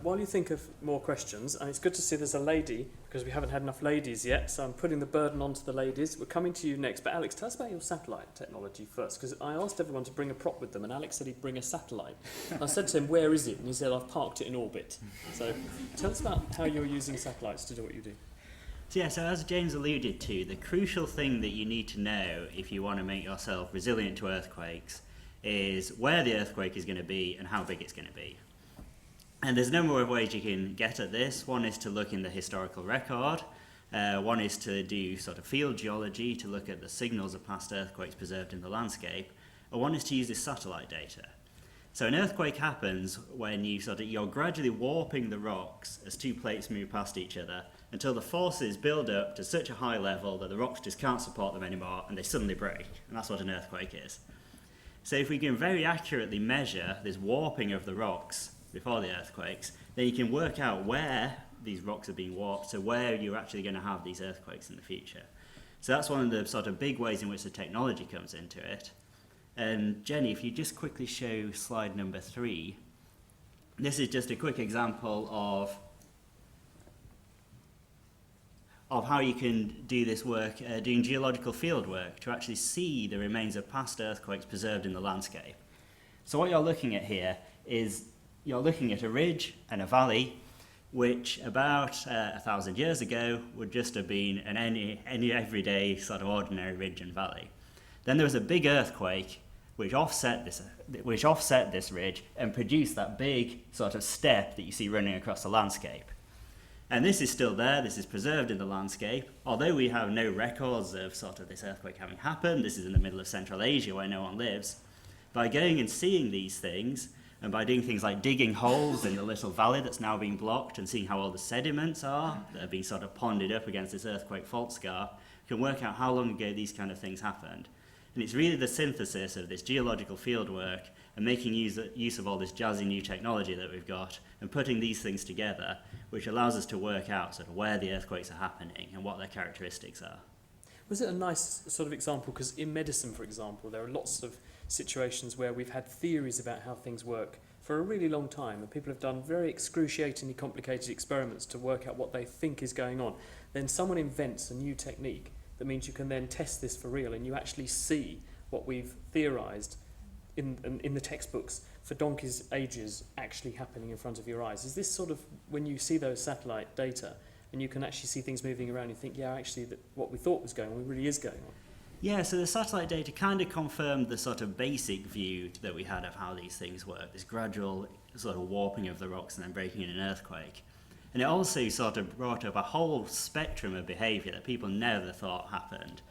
While you think of more questions, and it's good to see there's a lady, because we haven't had enough ladies yet, so I'm putting the burden onto the ladies. We're coming to you next, but Alex, tell us about your satellite technology first, because I asked everyone to bring a prop with them, and Alex said he'd bring a satellite. I said to him, where is it? And he said, I've parked it in orbit. So tell us about how you're using satellites to do what you do. So as James alluded to, the crucial thing that you need to know if you want to make yourself resilient to earthquakes is where the earthquake is going to be and how big it's going to be. And there's a number of ways you can get at this. One is to look in the historical record. One is to do sort of field geology to look at the signals of past earthquakes preserved in the landscape. Or one is to use this satellite data. So an earthquake happens when you're gradually warping the rocks as two plates move past each other until the forces build up to such a high level that the rocks just can't support them anymore and they suddenly break. And that's what an earthquake is. So if we can very accurately measure this warping of the rocks before the earthquakes, then you can work out where these rocks are being warped, so where you're actually going to have these earthquakes in the future. So that's one of the sort of big ways in which the technology comes into it. And Jenny, if you just quickly show slide number 3, this is just a quick example of how you can do this work, doing geological field work to actually see the remains of past earthquakes preserved in the landscape. So what you're looking at here is you're looking at a ridge and a valley which about 1,000 years ago would just have been any everyday sort of ordinary ridge and valley. Then there was a big earthquake which offset this ridge and produced that big sort of step that you see running across the landscape. And this is still there, this is preserved in the landscape, although we have no records of sort of this earthquake having happened. This is in the middle of Central Asia where no one lives. By going and seeing these things, and by doing things like digging holes in the little valley that's now being blocked and seeing how all the sediments are that are being sort of ponded up against this earthquake fault scar, you can work out how long ago these kind of things happened. And it's really the synthesis of this geological field work and making use of all this jazzy new technology that we've got and putting these things together, which allows us to work out sort of where the earthquakes are happening and what their characteristics are. Was it a nice sort of example? Because in medicine, for example, there are lots of situations where we've had theories about how things work for a really long time, and people have done very excruciatingly complicated experiments to work out what they think is going on. Then someone invents a new technique that means you can then test this for real, and you actually see what we've theorised in the textbooks for donkey's ages actually happening in front of your eyes. Is this sort of, when you see those satellite data and you can actually see things moving around, you think, yeah, actually that what we thought was going on really is going on? Yeah, so the satellite data kind of confirmed the sort of basic view that we had of how these things work, this gradual sort of warping of the rocks and then breaking in an earthquake. And it also sort of brought up a whole spectrum of behaviour that people never thought happened.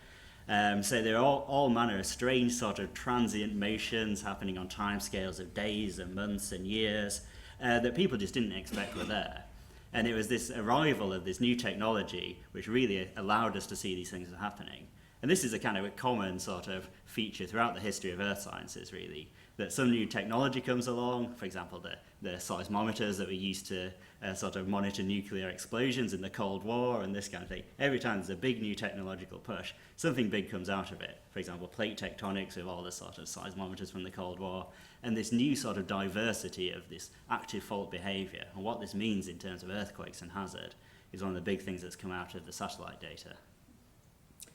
So there are all manner of strange sort of transient motions happening on timescales of days and months and years that people just didn't expect were there. And it was this arrival of this new technology which really allowed us to see these things happening. And this is a kind of a common sort of feature throughout the history of earth sciences, really, that some new technology comes along, for example, the seismometers that we used to sort of monitor nuclear explosions in the Cold War and this kind of thing. Every time there's a big new technological push, something big comes out of it. For example, plate tectonics with all the sort of seismometers from the Cold War, and this new sort of diversity of this active fault behaviour, and what this means in terms of earthquakes and hazard is one of the big things that's come out of the satellite data.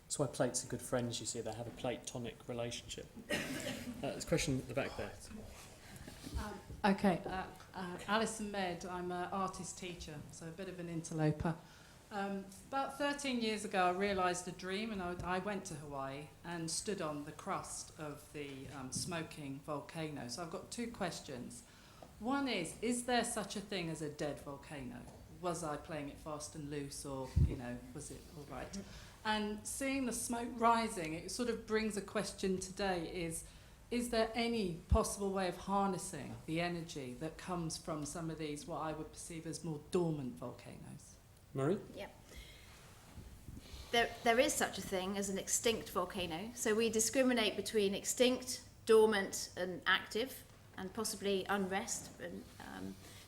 That's why plates are good friends, you see, they have a plate-tonic relationship. There's a question at the back there. Okay, Alison Med, I'm an artist teacher, so a bit of an interloper. About 13 years ago, I realised a dream, and I went to Hawaii and stood on the crust of the smoking volcano. So I've got two questions. One is there such a thing as a dead volcano? Was I playing it fast and loose, or, was it all right? And seeing the smoke rising, it sort of brings a question today, is there any possible way of harnessing the energy that comes from some of these, what I would perceive as more dormant volcanoes? Marie? Yeah. There is such a thing as an extinct volcano. So we discriminate between extinct, dormant, and active, and possibly unrest.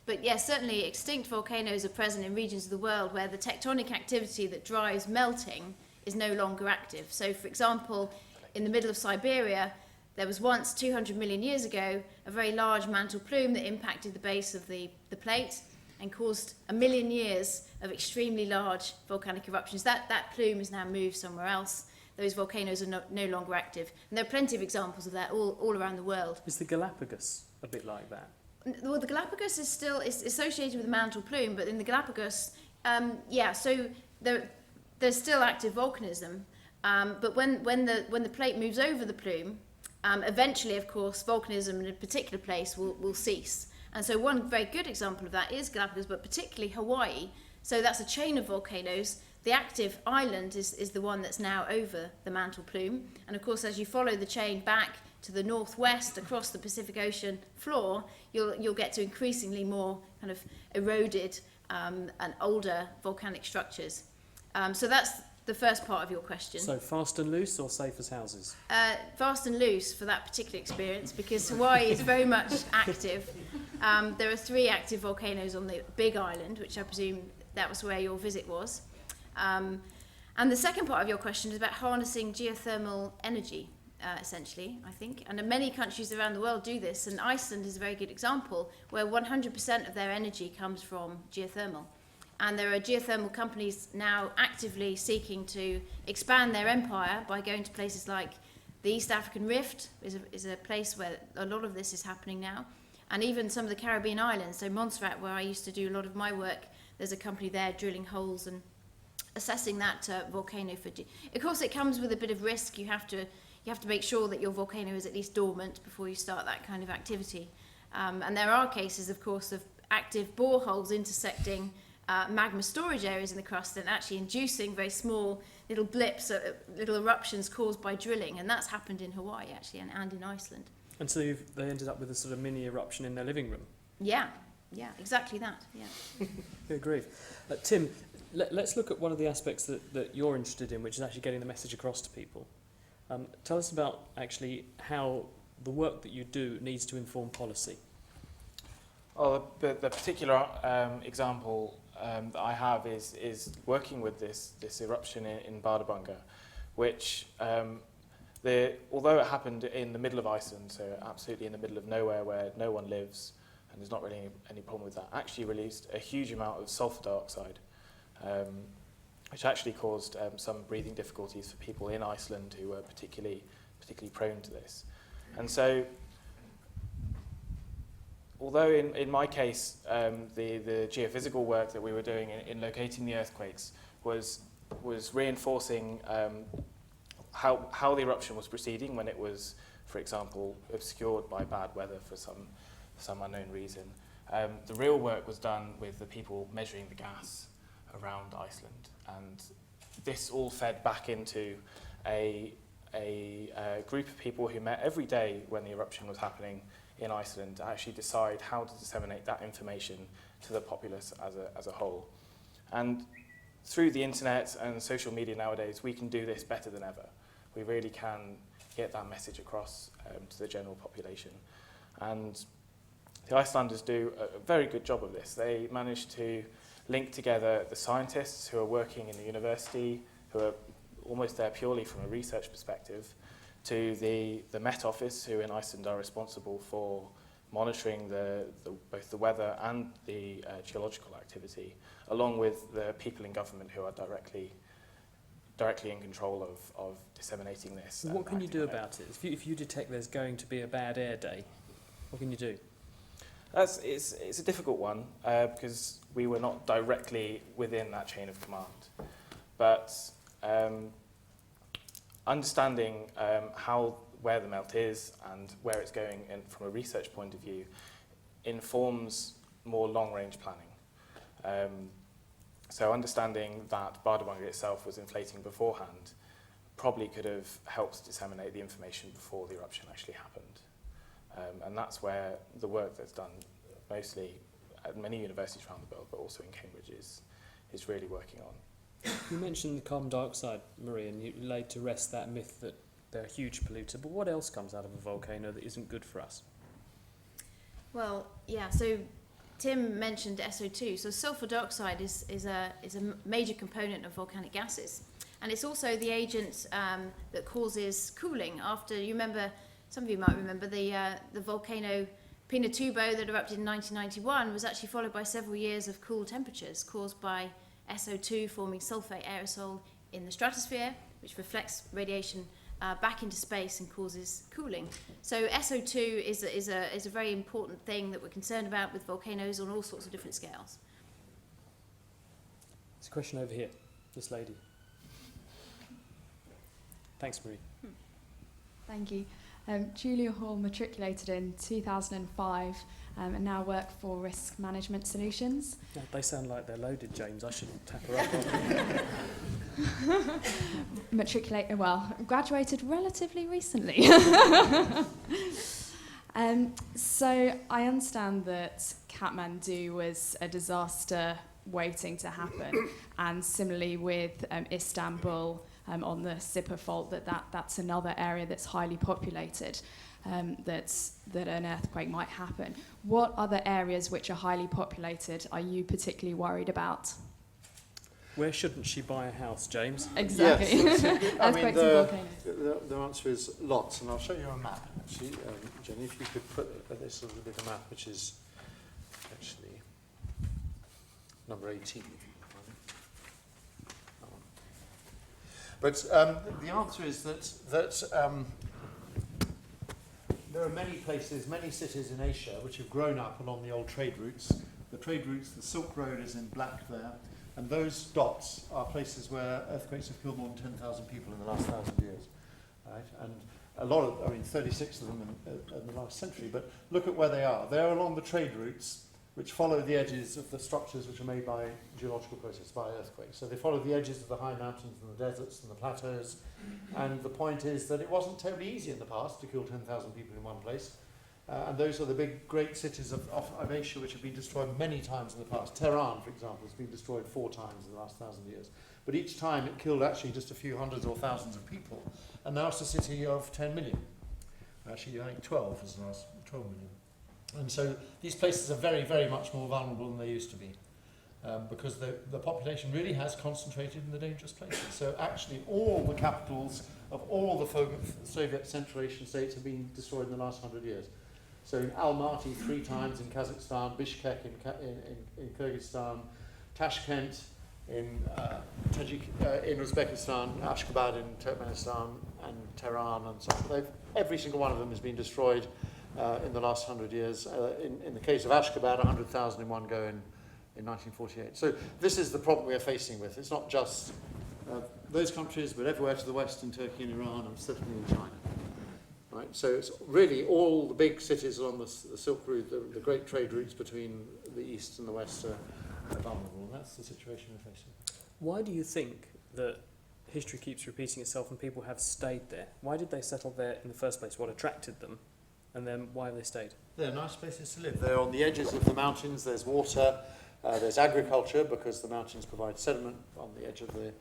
But yes, certainly extinct volcanoes are present in regions of the world where the tectonic activity that drives melting is no longer active. So, for example, in the middle of Siberia, there was once, 200 million years ago, a very large mantle plume that impacted the base of the plate and caused 1 million years of extremely large volcanic eruptions. That plume has now moved somewhere else. Those volcanoes are no longer active. And there are plenty of examples of that all around the world. Is the Galapagos a bit like that? Well, the Galapagos is associated with the mantle plume, but in the Galapagos, so there's still active volcanism. But when the plate moves over the plume, eventually, of course, volcanism in a particular place will cease. And so one very good example of that is Galapagos, but particularly Hawaii. So that's a chain of volcanoes. The active island is the one that's now over the mantle plume. And of course, as you follow the chain back to the northwest across the Pacific Ocean floor, you'll get to increasingly more kind of eroded and older volcanic structures. So that's the first part of your question. So fast and loose or safe as houses? Fast and loose for that particular experience, because Hawaii is very much active. There are 3 active volcanoes on the Big Island, which I presume that was where your visit was. And the second part of your question is about harnessing geothermal energy, essentially, I think. And many countries around the world do this, and Iceland is a very good example, where 100% of their energy comes from geothermal. And there are geothermal companies now actively seeking to expand their empire by going to places like the East African Rift is a place where a lot of this is happening now. And even some of the Caribbean islands, so Montserrat, where I used to do a lot of my work, there's a company there drilling holes and assessing that volcano for. Of course, it comes with a bit of risk. You have to make sure that your volcano is at least dormant before you start that kind of activity. And there are cases, of course, of active boreholes intersecting magma storage areas in the crust and actually inducing very small little blips, little eruptions caused by drilling. And that's happened in Hawaii, actually, and in Iceland. And so they ended up with a sort of mini eruption in their living room? Yeah, exactly that, yeah. Good grief. Tim, let's look at one of the aspects that you're interested in, which is actually getting the message across to people. Tell us about actually how the work that you do needs to inform policy. Well, the particular example that I have is working with this eruption in Bardabunga, which, although it happened in the middle of Iceland, so absolutely in the middle of nowhere where no one lives, and there's not really any problem with that, actually released a huge amount of sulfur dioxide, which actually caused some breathing difficulties for people in Iceland who were particularly prone to this. And so, although in my case, the geophysical work that we were doing in locating the earthquakes was reinforcing how the eruption was proceeding when it was, for example, obscured by bad weather for some unknown reason. The real work was done with the people measuring the gas around Iceland, and this all fed back into a group of people who met every day when the eruption was happening in Iceland to actually decide how to disseminate that information to the populace as a whole. And through the internet and social media nowadays, we can do this better than ever. We really can get that message across to the general population. And the Icelanders do a very good job of this. They manage to link together the scientists who are working in the university, who are almost there purely from a research perspective, to the Met Office, who in Iceland are responsible for monitoring both the weather and the geological activity, along with the people in government who are directly in control of disseminating this. What can you do about it? If you detect there's going to be a bad air day, what can you do? It's a difficult one because we were not directly within that chain of command. But understanding where the melt is and where it's going in, from a research point of view informs more long-range planning. So understanding that Bardabunga itself was inflating beforehand probably could have helped disseminate the information before the eruption actually happened. And that's where the work that's done mostly at many universities around the world, but also in Cambridge, is really working on. You mentioned carbon dioxide, Marie, and you laid to rest that myth that they're a huge polluter, but what else comes out of a volcano that isn't good for us? Well, yeah, so Tim mentioned SO2. So sulfur dioxide is a major component of volcanic gases. And it's also the agent that causes cooling. You remember, some of you might remember, the volcano Pinatubo that erupted in 1991 was actually followed by several years of cool temperatures caused by SO2 forming sulfate aerosol in the stratosphere, which reflects radiation back into space and causes cooling. So SO2 is a very important thing that we're concerned about with volcanoes on all sorts of different scales. There's a question over here, this lady. Thanks, Marie. Thank you. Julia Hall matriculated in 2005 and now work for Risk Management Solutions. Yeah, they sound like they're loaded, James. I shouldn't tap her up. Graduated relatively recently. So I understand that Kathmandu was a disaster waiting to happen, and similarly with Istanbul on the Sipa fault, that's another area that's highly populated, that an earthquake might happen. What other areas which are highly populated are you particularly worried about? Where shouldn't she buy a house, James? Exactly. Yes, I mean, Earthquakes and volcanoes. the answer is lots, and I'll show you a map, actually. Jenny, if you could put this on the bigger map, which is actually number 18. If you can find it. But the answer is that there are many places, many cities in Asia which have grown up along the old trade routes. The trade routes, the Silk Road is in black there, and those dots are places where earthquakes have killed more than 10,000 people in the last 1,000 years. Right? And a lot of, 36 of them in the last century, but look at where they are. They're along the trade routes which follow the edges of the structures which are made by geological processes, by earthquakes. So they follow the edges of the high mountains and the deserts and the plateaus. And the point is that it wasn't terribly easy in the past to kill 10,000 people in one place. And those are the big, great cities of Asia which have been destroyed many times in the past. Tehran, for example, has been destroyed 4 times in the last 1,000 years. But each time it killed actually just a few hundreds or thousands of people. And now it's a city of 10 million. Actually, I think 12 is the last, 12 million. And so these places are very, very much more vulnerable than they used to be, because the population really has concentrated in the dangerous places. So actually all the capitals of all the Soviet Central Asian states have been destroyed in the last 100 years. So in Almaty 3 times in Kazakhstan, Bishkek in Kyrgyzstan, Tashkent in Uzbekistan, Ashgabat in Turkmenistan, and Tehran, and so on. Every single one of them has been destroyed in the last 100 years. In the case of Ashgabat, 100,000 in one go in 1948. So this is the problem we are facing with. It's not just those countries, but everywhere to the west in Turkey and Iran, and certainly in China. Right? So it's really all the big cities along the Silk Route, the great trade routes between the east and the west are vulnerable, and that's the situation we're facing. Why do you think that history keeps repeating itself and people have stayed there? Why did they settle there in the first place? What attracted them? And then why have they stayed? They're nice places to live. They're on the edges of the mountains. There's water. There's agriculture, because the mountains provide sediment on the edge of the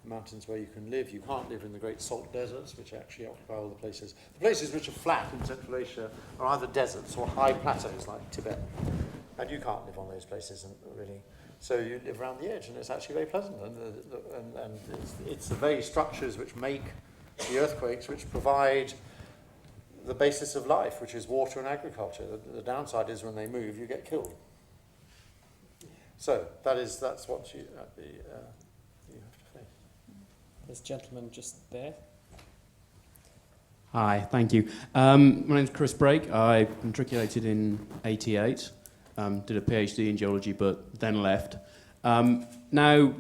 mountains where you can live. You can't live in the great salt deserts, which actually occupy all the places. The places which are flat in Central Asia are either deserts or high plateaus like Tibet. And you can't live on those places, really. So you live around the edge, and it's actually very pleasant. And it's the very structures which make the earthquakes, which provide the basis of life, which is water and agriculture. The downside is when they move, you get killed. So that's what you have to face. There's a gentleman just there. Hi, thank you. My name's Chris Brake. I matriculated in '88, did a PhD in geology, but then left. Now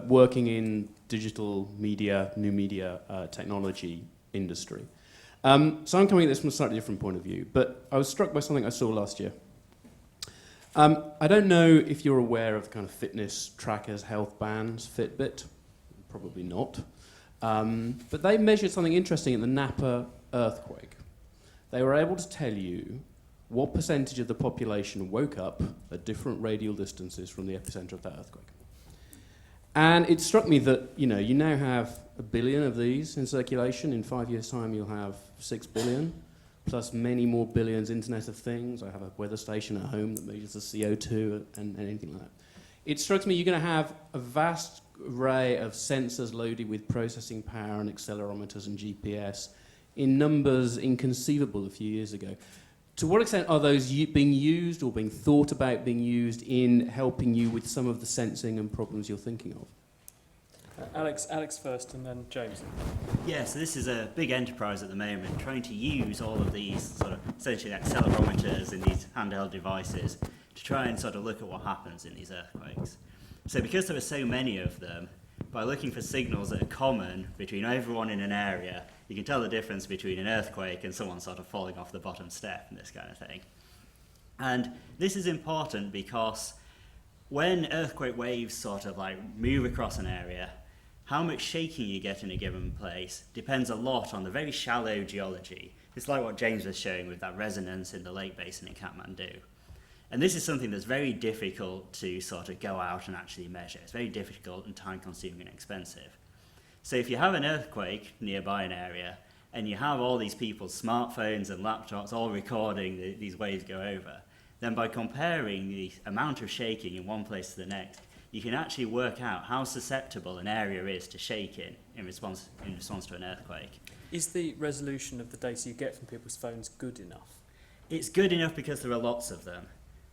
working in digital media, new media technology industry. So I'm coming at this from a slightly different point of view, but I was struck by something I saw last year. I don't know if you're aware of the kind of fitness trackers, health bands, Fitbit. Probably not. But they measured something interesting in the Napa earthquake. They were able to tell you what percentage of the population woke up at different radial distances from the epicenter of that earthquake. And it struck me that, you now have 1 billion of these in circulation. In 5 years' time, you'll have 6 billion, plus many more billions Internet of Things. I have a weather station at home that measures the CO2 and anything like that. It strikes me you're going to have a vast array of sensors loaded with processing power and accelerometers and GPS in numbers inconceivable a few years ago. To what extent are those being used or being thought about being used in helping you with some of the sensing and problems you're thinking of? Alex first, and then James. Yeah, so this is a big enterprise at the moment, trying to use all of these sort of essentially accelerometers in these handheld devices to try and sort of look at what happens in these earthquakes. So because there are so many of them, by looking for signals that are common between everyone in an area, you can tell the difference between an earthquake and someone sort of falling off the bottom step and this kind of thing. And this is important because when earthquake waves sort of like move across an area, how much shaking you get in a given place depends a lot on the very shallow geology. It's like what James was showing with that resonance in the lake basin in Kathmandu. And this is something that's very difficult to sort of go out and actually measure. It's very difficult and time-consuming and expensive. So if you have an earthquake nearby an area, and you have all these people's smartphones and laptops all recording these waves go over, then by comparing the amount of shaking in one place to the next, you can actually work out how susceptible an area is to shaking in response to an earthquake. Is the resolution of the data you get from people's phones good enough? It's good enough because there are lots of them.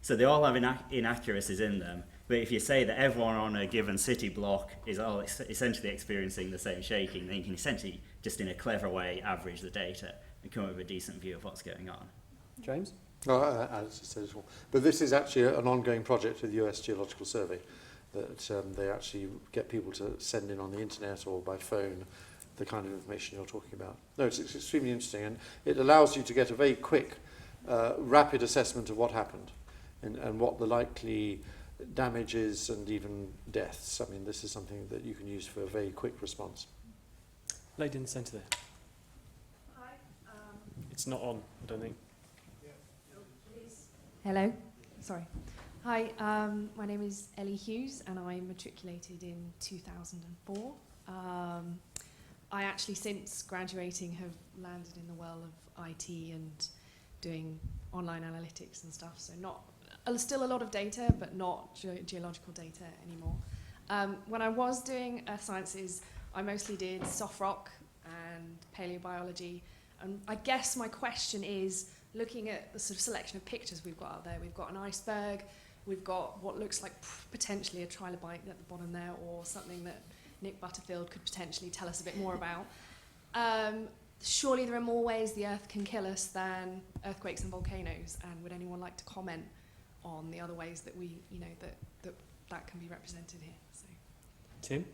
So they all have inaccuracies in them. But if you say that everyone on a given city block is all essentially experiencing the same shaking, then you can essentially, just in a clever way, average the data and come up with a decent view of what's going on. James? But this is actually an ongoing project with the US Geological Survey, that they actually get people to send in on the internet or by phone the kind of information you're talking about. No, it's extremely interesting, and it allows you to get a very quick, rapid assessment of what happened and what the likely damage is and even deaths. I mean, this is something that you can use for a very quick response. Lady in the centre there. Hi. It's not on, I don't think. Hello. Sorry. Hi, my name is Ellie Hughes and I matriculated in 2004. I actually, since graduating, have landed in the world of IT and doing online analytics and stuff, so still a lot of data, but not geological data anymore. When I was doing earth sciences, I mostly did soft rock and paleobiology, and I guess my question is, looking at the sort of selection of pictures we've got out there, we've got an iceberg, we've got what looks like potentially a trilobite at the bottom there, or something that Nick Butterfield could potentially tell us a bit more about. Surely there are more ways the Earth can kill us than earthquakes and volcanoes, and would anyone like to comment on the other ways that we, that can be represented here? So. Tim,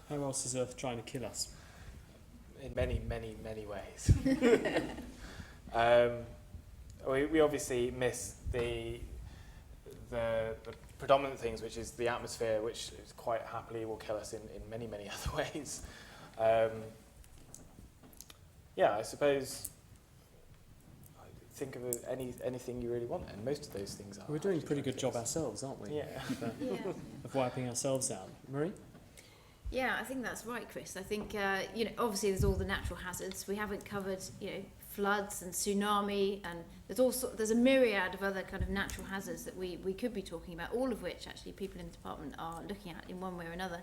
how else is Earth trying to kill us? In many, many, many ways. We obviously miss the predominant things, which is the atmosphere, which is quite happily will kill us in many, many other ways. I suppose think of anything you really want, and most of those things are. We're doing a pretty good job ourselves, aren't we? Yeah. Of wiping ourselves out. Marie? Yeah, I think that's right, Chris. I think, obviously there's all the natural hazards. We haven't covered, floods and tsunami, and there's a myriad of other kind of natural hazards that we could be talking about, all of which actually people in the department are looking at in one way or another.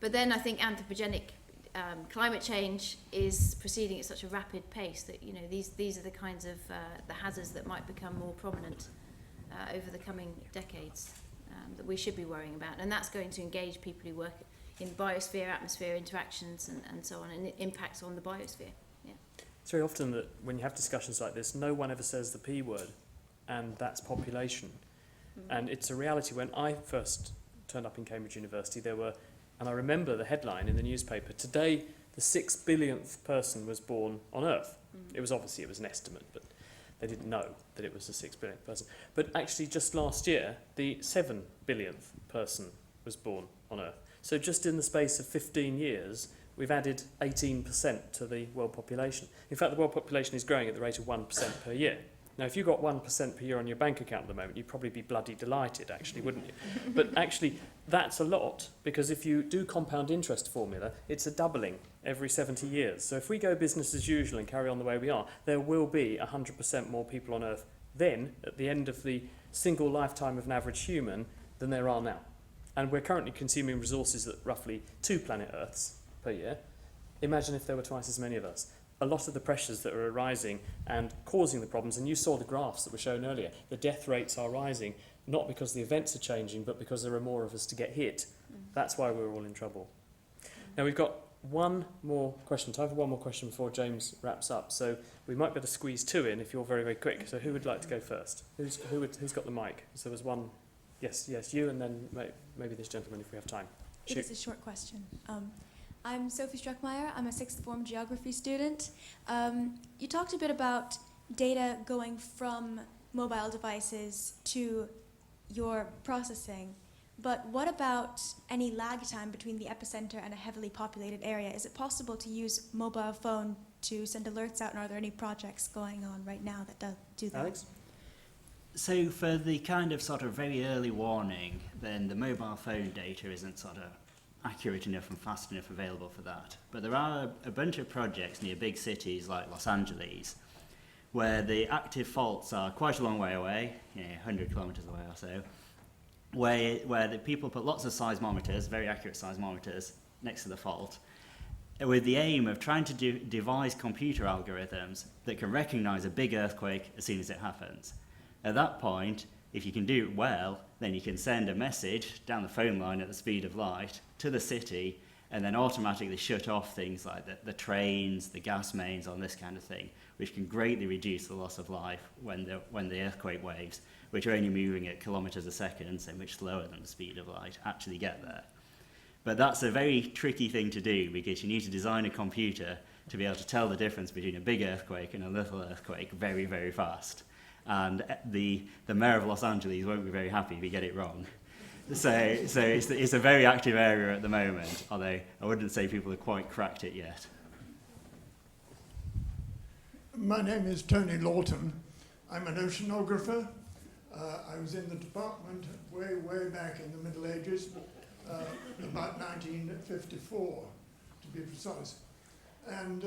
But then I think anthropogenic climate change is proceeding at such a rapid pace that these are the kinds of the hazards that might become more prominent over the coming decades that we should be worrying about, and that's going to engage people who work in biosphere, atmosphere interactions, and so on, and it impacts on the biosphere. Yeah. it's very often that when you have discussions like this, no one ever says the P word, and that's population. And it's a reality. When I first turned up in Cambridge University, there were, and I remember the headline in the newspaper, today the 6 billionth person was born on Earth. It was obviously, it was an estimate, but they didn't know that it was the 6 billionth person. But actually just last year, the 7 billionth person was born on Earth. So just in the space of 15 years, we've added 18% to the world population. In fact, the world population is growing at the rate of 1% per year. Now, if you got 1% per year on your bank account at the moment, you'd probably be bloody delighted, actually, wouldn't you? But actually, that's a lot, because if you do compound interest formula, it's a doubling every 70 years. So if we go business as usual and carry on the way we are, there will be 100% more people on Earth then, at the end of the single lifetime of an average human, than there are now. And we're currently consuming resources at roughly 2 planet Earths per year. Imagine if there were twice as many of us. A lot of the pressures that are arising and causing the problems, and you saw the graphs that were shown earlier, the death rates are rising, not because the events are changing, but because there are more of us to get hit. That's why we're all in trouble. Now we've got one more question, time for one more question before James wraps up. So we might be able to squeeze 2 in if you're very, very quick. So who would like to go first? Who's got the mic? So there was one, yes, you, and then maybe this gentleman if we have time. It is a short question. I'm Sophie Struckmeyer. I'm a 6th form geography student. You talked a bit about data going from mobile devices to your processing, but what about any lag time between the epicenter and a heavily populated area? Is it possible to use mobile phone to send alerts out, and are there any projects going on right now that do that? Alex? So for the kind of sort of very early warning, then the mobile phone data isn't sort of accurate enough and fast enough available for that. But there are a bunch of projects near big cities like Los Angeles where the active faults are quite a long way away, 100 kilometres away or so, where the people put lots of seismometers, very accurate seismometers, next to the fault, with the aim of trying to devise computer algorithms that can recognise a big earthquake as soon as it happens. At that point, if you can do it well, then you can send a message down the phone line at the speed of light to the city and then automatically shut off things like the trains, the gas mains, on this kind of thing, which can greatly reduce the loss of life when the earthquake waves, which are only moving at kilometres a second, so much slower than the speed of light, actually get there. But that's a very tricky thing to do because you need to design a computer to be able to tell the difference between a big earthquake and a little earthquake very, very fast. And the mayor of Los Angeles won't be very happy if you get it wrong. So it's a very active area at the moment, although I wouldn't say people have quite cracked it yet. My name is Tony Lawton. I'm an oceanographer. I was in the department way, way back in the Middle Ages, about 1954, to be precise. And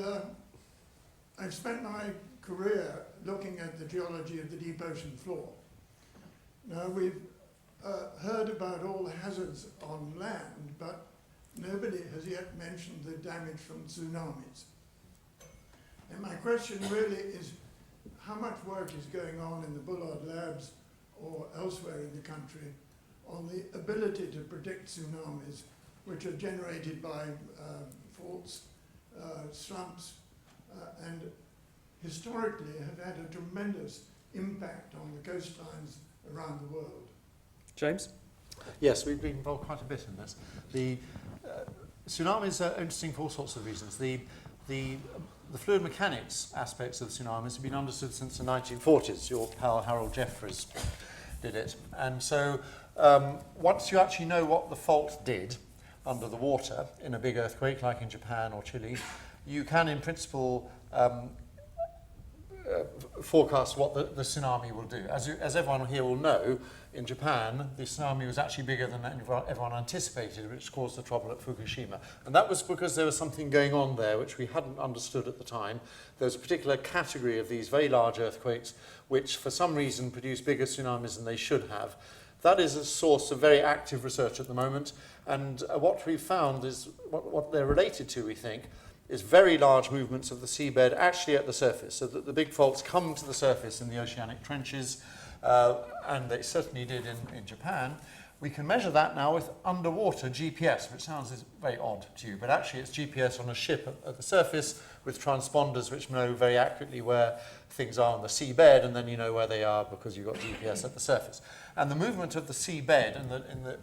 I've spent my career looking at the geology of the deep ocean floor. Now, we've heard about all the hazards on land, but nobody has yet mentioned the damage from tsunamis. And my question really is, how much work is going on in the Bullard labs or elsewhere in the country on the ability to predict tsunamis, which are generated by faults, slumps, and historically have had a tremendous impact on the coastlines around the world. James? Yes, we've been involved quite a bit in this. The tsunamis are interesting for all sorts of reasons. The fluid mechanics aspects of tsunamis have been understood since the 1940s. Your pal Harold Jeffreys did it. And so once you actually know what the fault did under the water in a big earthquake like in Japan or Chile, you can in principle forecast what the tsunami will do. As everyone here will know, in Japan, the tsunami was actually bigger than everyone anticipated, which caused the trouble at Fukushima. And that was because there was something going on there which we hadn't understood at the time. There was a particular category of these very large earthquakes which, for some reason, produce bigger tsunamis than they should have. That is a source of very active research at the moment. And what we've found is, what they're related to, we think, is very large movements of the seabed actually at the surface, so that the big faults come to the surface in the oceanic trenches, and they certainly did in Japan, We can measure that now with underwater GPS, which sounds very odd to you, but actually it's GPS on a ship at the surface with transponders which know very accurately where things are on the seabed, and then you know where they are because you've got GPS at the surface. And the movement of the seabed in the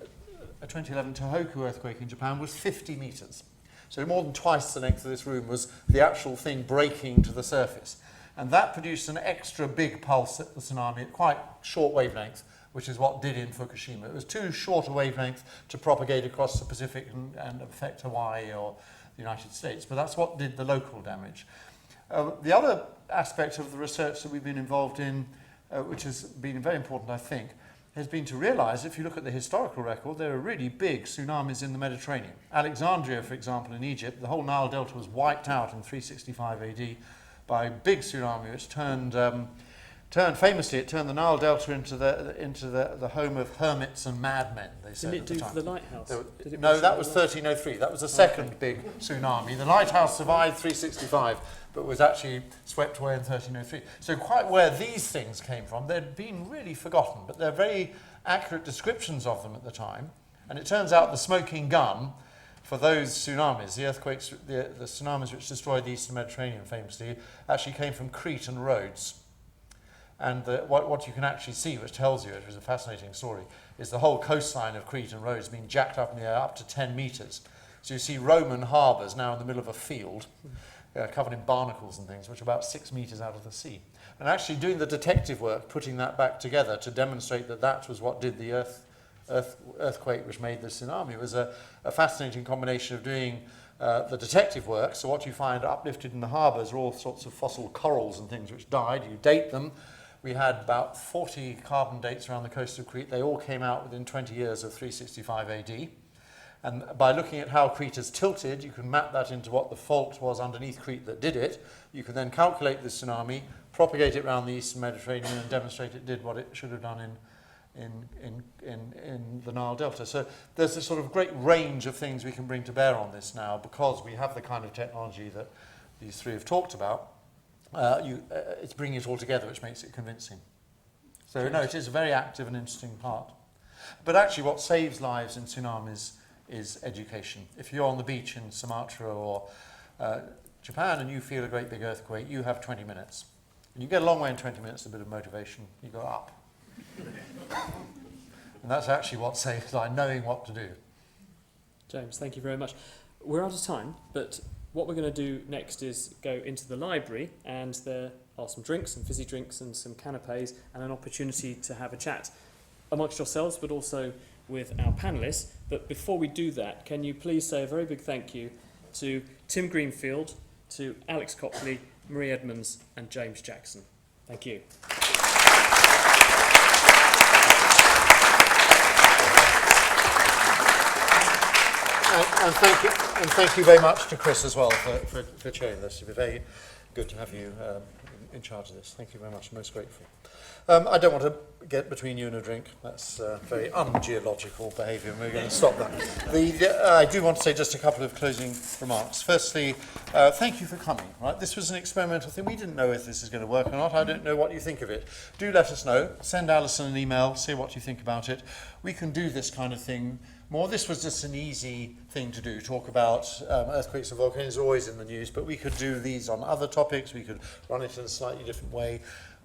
2011 Tohoku earthquake in Japan was 50 meters. So more than twice the length of this room was the actual thing breaking to the surface. And that produced an extra big pulse at the tsunami at quite short wavelength, which is what did in Fukushima. It was too short a wavelength to propagate across the Pacific and affect Hawaii or the United States, but that's what did the local damage. The other aspect of the research that we've been involved in, which has been very important, I think, has been to realize, if you look at the historical record, there are really big tsunamis in the Mediterranean. Alexandria, for example, in Egypt, the whole Nile Delta was wiped out in 365 AD by a big tsunami, which turned the Nile Delta into the home of hermits and madmen, they said. Didn't it do for the lighthouse? No, that was 1303. That was the second big tsunami. The lighthouse survived 365, but was actually swept away in 1303. So quite where these things came from, they'd been really forgotten, but they're very accurate descriptions of them at the time. And it turns out the smoking gun for those tsunamis, the earthquakes, the tsunamis which destroyed the Eastern Mediterranean famously, actually came from Crete and Rhodes. And what you can actually see, which tells you, it was a fascinating story, is the whole coastline of Crete and Rhodes being jacked up in the air up to 10 meters. So you see Roman harbours now in the middle of a field, covered in barnacles and things, which are about 6 meters out of the sea. And actually doing the detective work, putting that back together to demonstrate that that was what did the earthquake which made the tsunami, was a fascinating combination of doing the detective work. So what you find uplifted in the harbours are all sorts of fossil corals and things which died. You date them. We had about 40 carbon dates around the coast of Crete. They all came out within 20 years of 365 AD. And by looking at how Crete is tilted, you can map that into what the fault was underneath Crete that did it. You can then calculate the tsunami, propagate it around the Eastern Mediterranean, and demonstrate it did what it should have done in the Nile Delta. So there's a sort of great range of things we can bring to bear on this now, because we have the kind of technology that these three have talked about. It's bringing it all together, which makes it convincing. So no, it is a very active and interesting part. But actually what saves lives in tsunamis is education. If you're on the beach in Sumatra or Japan and you feel a great big earthquake, you have 20 minutes. And you get a long way in 20 minutes, a bit of motivation, you go up. And that's actually what saves life, knowing what to do. James, thank you very much. We're out of time, but what we're going to do next is go into the library, and there are some drinks, some fizzy drinks and some canapes, and an opportunity to have a chat amongst yourselves, but also with our panellists. But before we do that, can you please say a very big thank you to Tim Greenfield, to Alex Copley, Marie Edmonds and James Jackson. Thank you. And thank you very much to Chris as well for chairing this. It'd be very good to have you in charge of this. Thank you very much. Most grateful. I don't want to get between you and a drink. That's very ungeological behaviour, and we're going to stop that. I do want to say just a couple of closing remarks. Firstly, thank you for coming. Right, this was an experimental thing. We didn't know if this is going to work or not. I don't know what you think of it. Do let us know. Send Alison an email. Say what you think about it. We can do this kind of thing more. This was just an easy thing to do. Talk about earthquakes and volcanoes, are always in the news, but we could do these on other topics. We could run it in a slightly different way.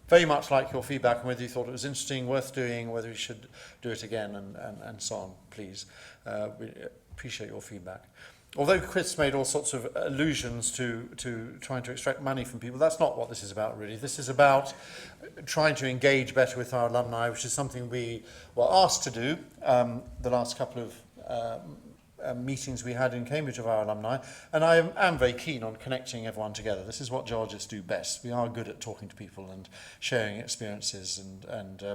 Very much like your feedback on whether you thought it was interesting, worth doing, whether we should do it again, and so on, please. We appreciate your feedback. Although Chris made all sorts of allusions to trying to extract money from people, that's not what this is about, really. This is about trying to engage better with our alumni, which is something we were asked to do the last couple of meetings we had in Cambridge of our alumni, and I am very keen on connecting everyone together. This is what geologists do best. We are good at talking to people and sharing experiences and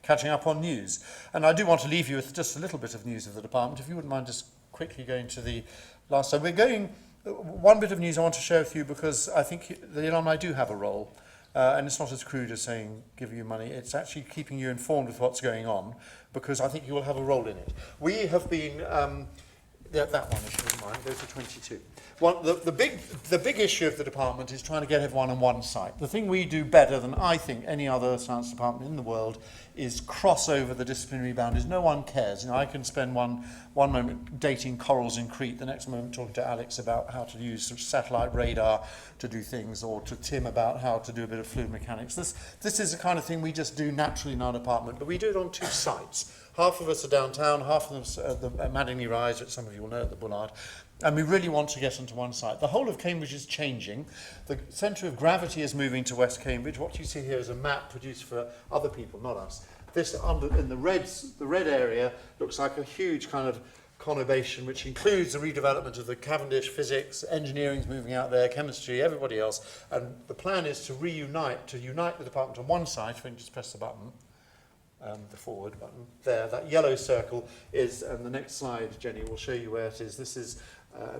catching up on news. And I do want to leave you with just a little bit of news of the department, if you wouldn't mind just quickly going to the last time. We're going, one bit of news I want to share with you, because I think the alumni do have a role, and it's not as crude as saying give you money. It's actually keeping you informed with what's going on, because I think you will have a role in it. We have been Yeah, that one, if you wouldn't mind. Go to 22. The big issue of the department is trying to get everyone on one site. The thing we do better than I think any other science department in the world is cross over the disciplinary boundaries. No one cares. You know, I can spend one moment dating corals in Crete, the next moment talking to Alex about how to use some satellite radar to do things, or to Tim about how to do a bit of fluid mechanics. This is the kind of thing we just do naturally in our department, but we do it on 2 sites. Half of us are downtown, half of us are at the Madingley Rise, which some of you will know, at the Bullard. And we really want to get onto one site. The whole of Cambridge is changing. The centre of gravity is moving to West Cambridge. What you see here is a map produced for other people, not us. This in the red area looks like a huge kind of conurbation, which includes the redevelopment of the Cavendish, physics, engineering's moving out there, chemistry, everybody else. And the plan is to unite the department on one site. If we can just press the button. The forward button there, that yellow circle is, and the next slide, Jenny, will show you where it is. This is,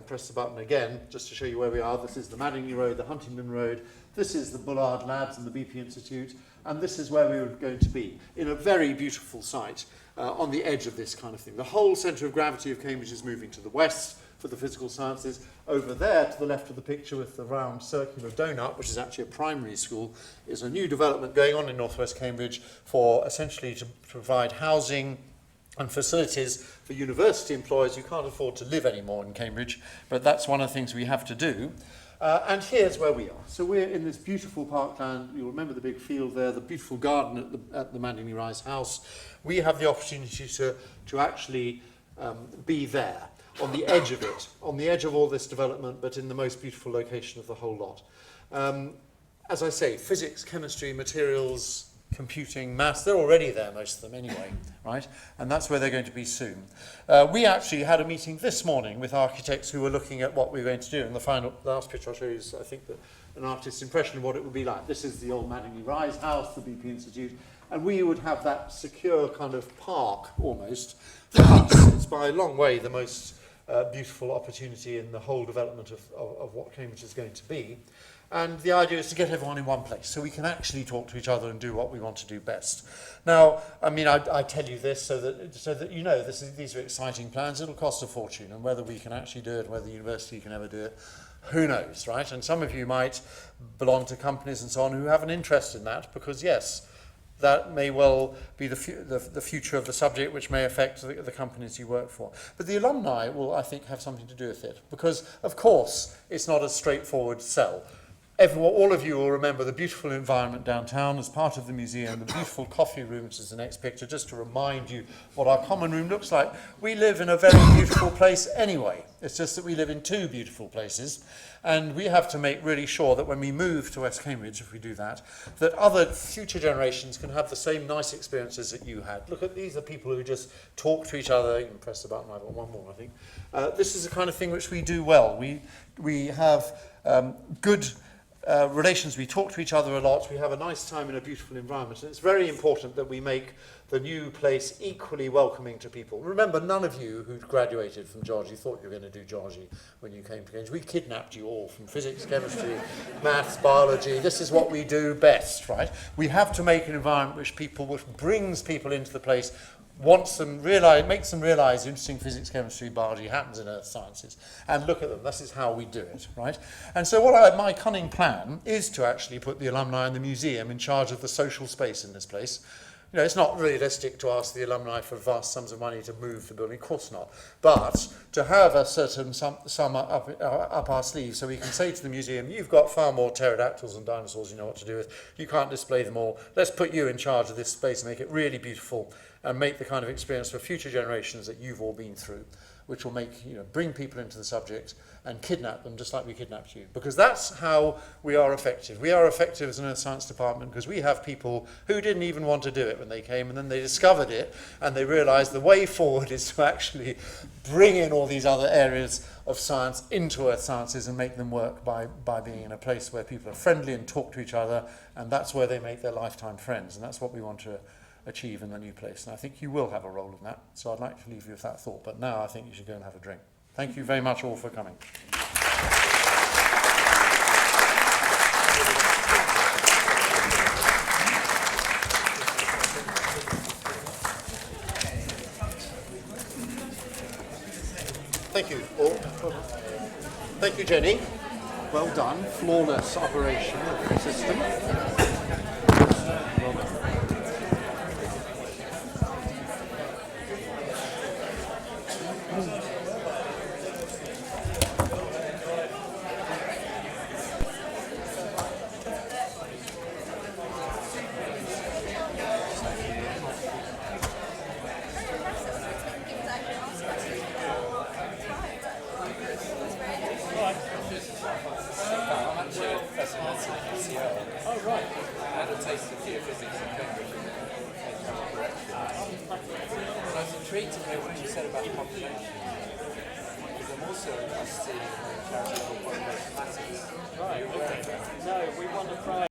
press the button again, just to show you where we are. This is the Madingley Road, the Huntingdon Road. This is the Bullard Labs and the BP Institute. And this is where we were going to be, in a very beautiful site on the edge of this kind of thing. The whole centre of gravity of Cambridge is moving to the west for the physical sciences. Over there, to the left of the picture with the round circular donut, which is actually a primary school, is a new development going on in northwest Cambridge for essentially to provide housing and facilities for university employees who can't afford to live anymore in Cambridge. But that's one of the things we have to do. And here's where we are. So we're in this beautiful parkland. You'll remember the big field there, the beautiful garden at the Madingley Rise house. We have the opportunity to actually be there, on the edge of it, on the edge of all this development, but in the most beautiful location of the whole lot. As I say, physics, chemistry, materials, computing, maths, they're already there, most of them anyway, right? And that's where they're going to be soon. We actually had a meeting this morning with architects who were looking at what we were going to do, and the last picture I'll show you is, I think, an artist's impression of what it would be like. This is the old Madingley Rise house, the BP Institute, and we would have that secure kind of park, almost, for us. It's by a long way the most beautiful opportunity in the whole development of what Cambridge is going to be. And the idea is to get everyone in one place so we can actually talk to each other and do what we want to do best. Now, I mean, I tell you this so that you know these are exciting plans. It'll cost a fortune, and whether we can actually do it, whether the university can ever do it, who knows, right? And some of you might belong to companies and so on who have an interest in that, because yes, that may well be the future of the subject, which may affect the companies you work for. But the alumni will, I think, have something to do with it, because, of course, it's not a straightforward sell. All of you will remember the beautiful environment downtown as part of the museum, the beautiful coffee room, which is the next picture, just to remind you what our common room looks like. We live in a very beautiful place anyway. It's just that we live in 2 beautiful places, and we have to make really sure that when we move to West Cambridge, if we do that, that other future generations can have the same nice experiences that you had. Look, these are people who just talk to each other. You can press the button. I've got one more, I think. This is the kind of thing which we do well. We have good relations. We talk to each other a lot. We have a nice time in a beautiful environment, and it's very important that we make the new place equally welcoming to people. Remember, none of you who graduated from geology thought you were going to do geology when you came to Cambridge. We kidnapped you all from physics, chemistry, maths, biology. This is what we do best, right? We have to make an environment which brings people into the place, makes them realise interesting physics, chemistry, biology happens in earth sciences. And look at them, this is how we do it, right? And so my cunning plan is to actually put the alumni and the museum in charge of the social space in this place. You know, it's not realistic to ask the alumni for vast sums of money to move the building, of course not. But to have a certain sum up our sleeve so we can say to the museum, you've got far more pterodactyls and dinosaurs you know what to do with. You can't display them all. Let's put you in charge of this space and make it really beautiful and make the kind of experience for future generations that you've all been through, which will bring people into the subject and kidnap them just like we kidnapped you. Because that's how we are effective. We are effective as an earth science department because we have people who didn't even want to do it when they came, and then they discovered it and they realised the way forward is to actually bring in all these other areas of science into earth sciences and make them work by being in a place where people are friendly and talk to each other, and that's where they make their lifetime friends, and that's what we want to achieve in the new place. And I think you will have a role in that, so I'd like to leave you with that thought. But now I think you should go and have a drink. Thank you very much all for coming. Thank you all. Thank you, Jenny. Well done. Flawless operation of the system. Well done. Oh, right. I had a taste of geophysics in Cambridge. I was intrigued to hear what you said about the population. Because I'm also interested in charity called Population Matters. Right, okay. No, we won a prize.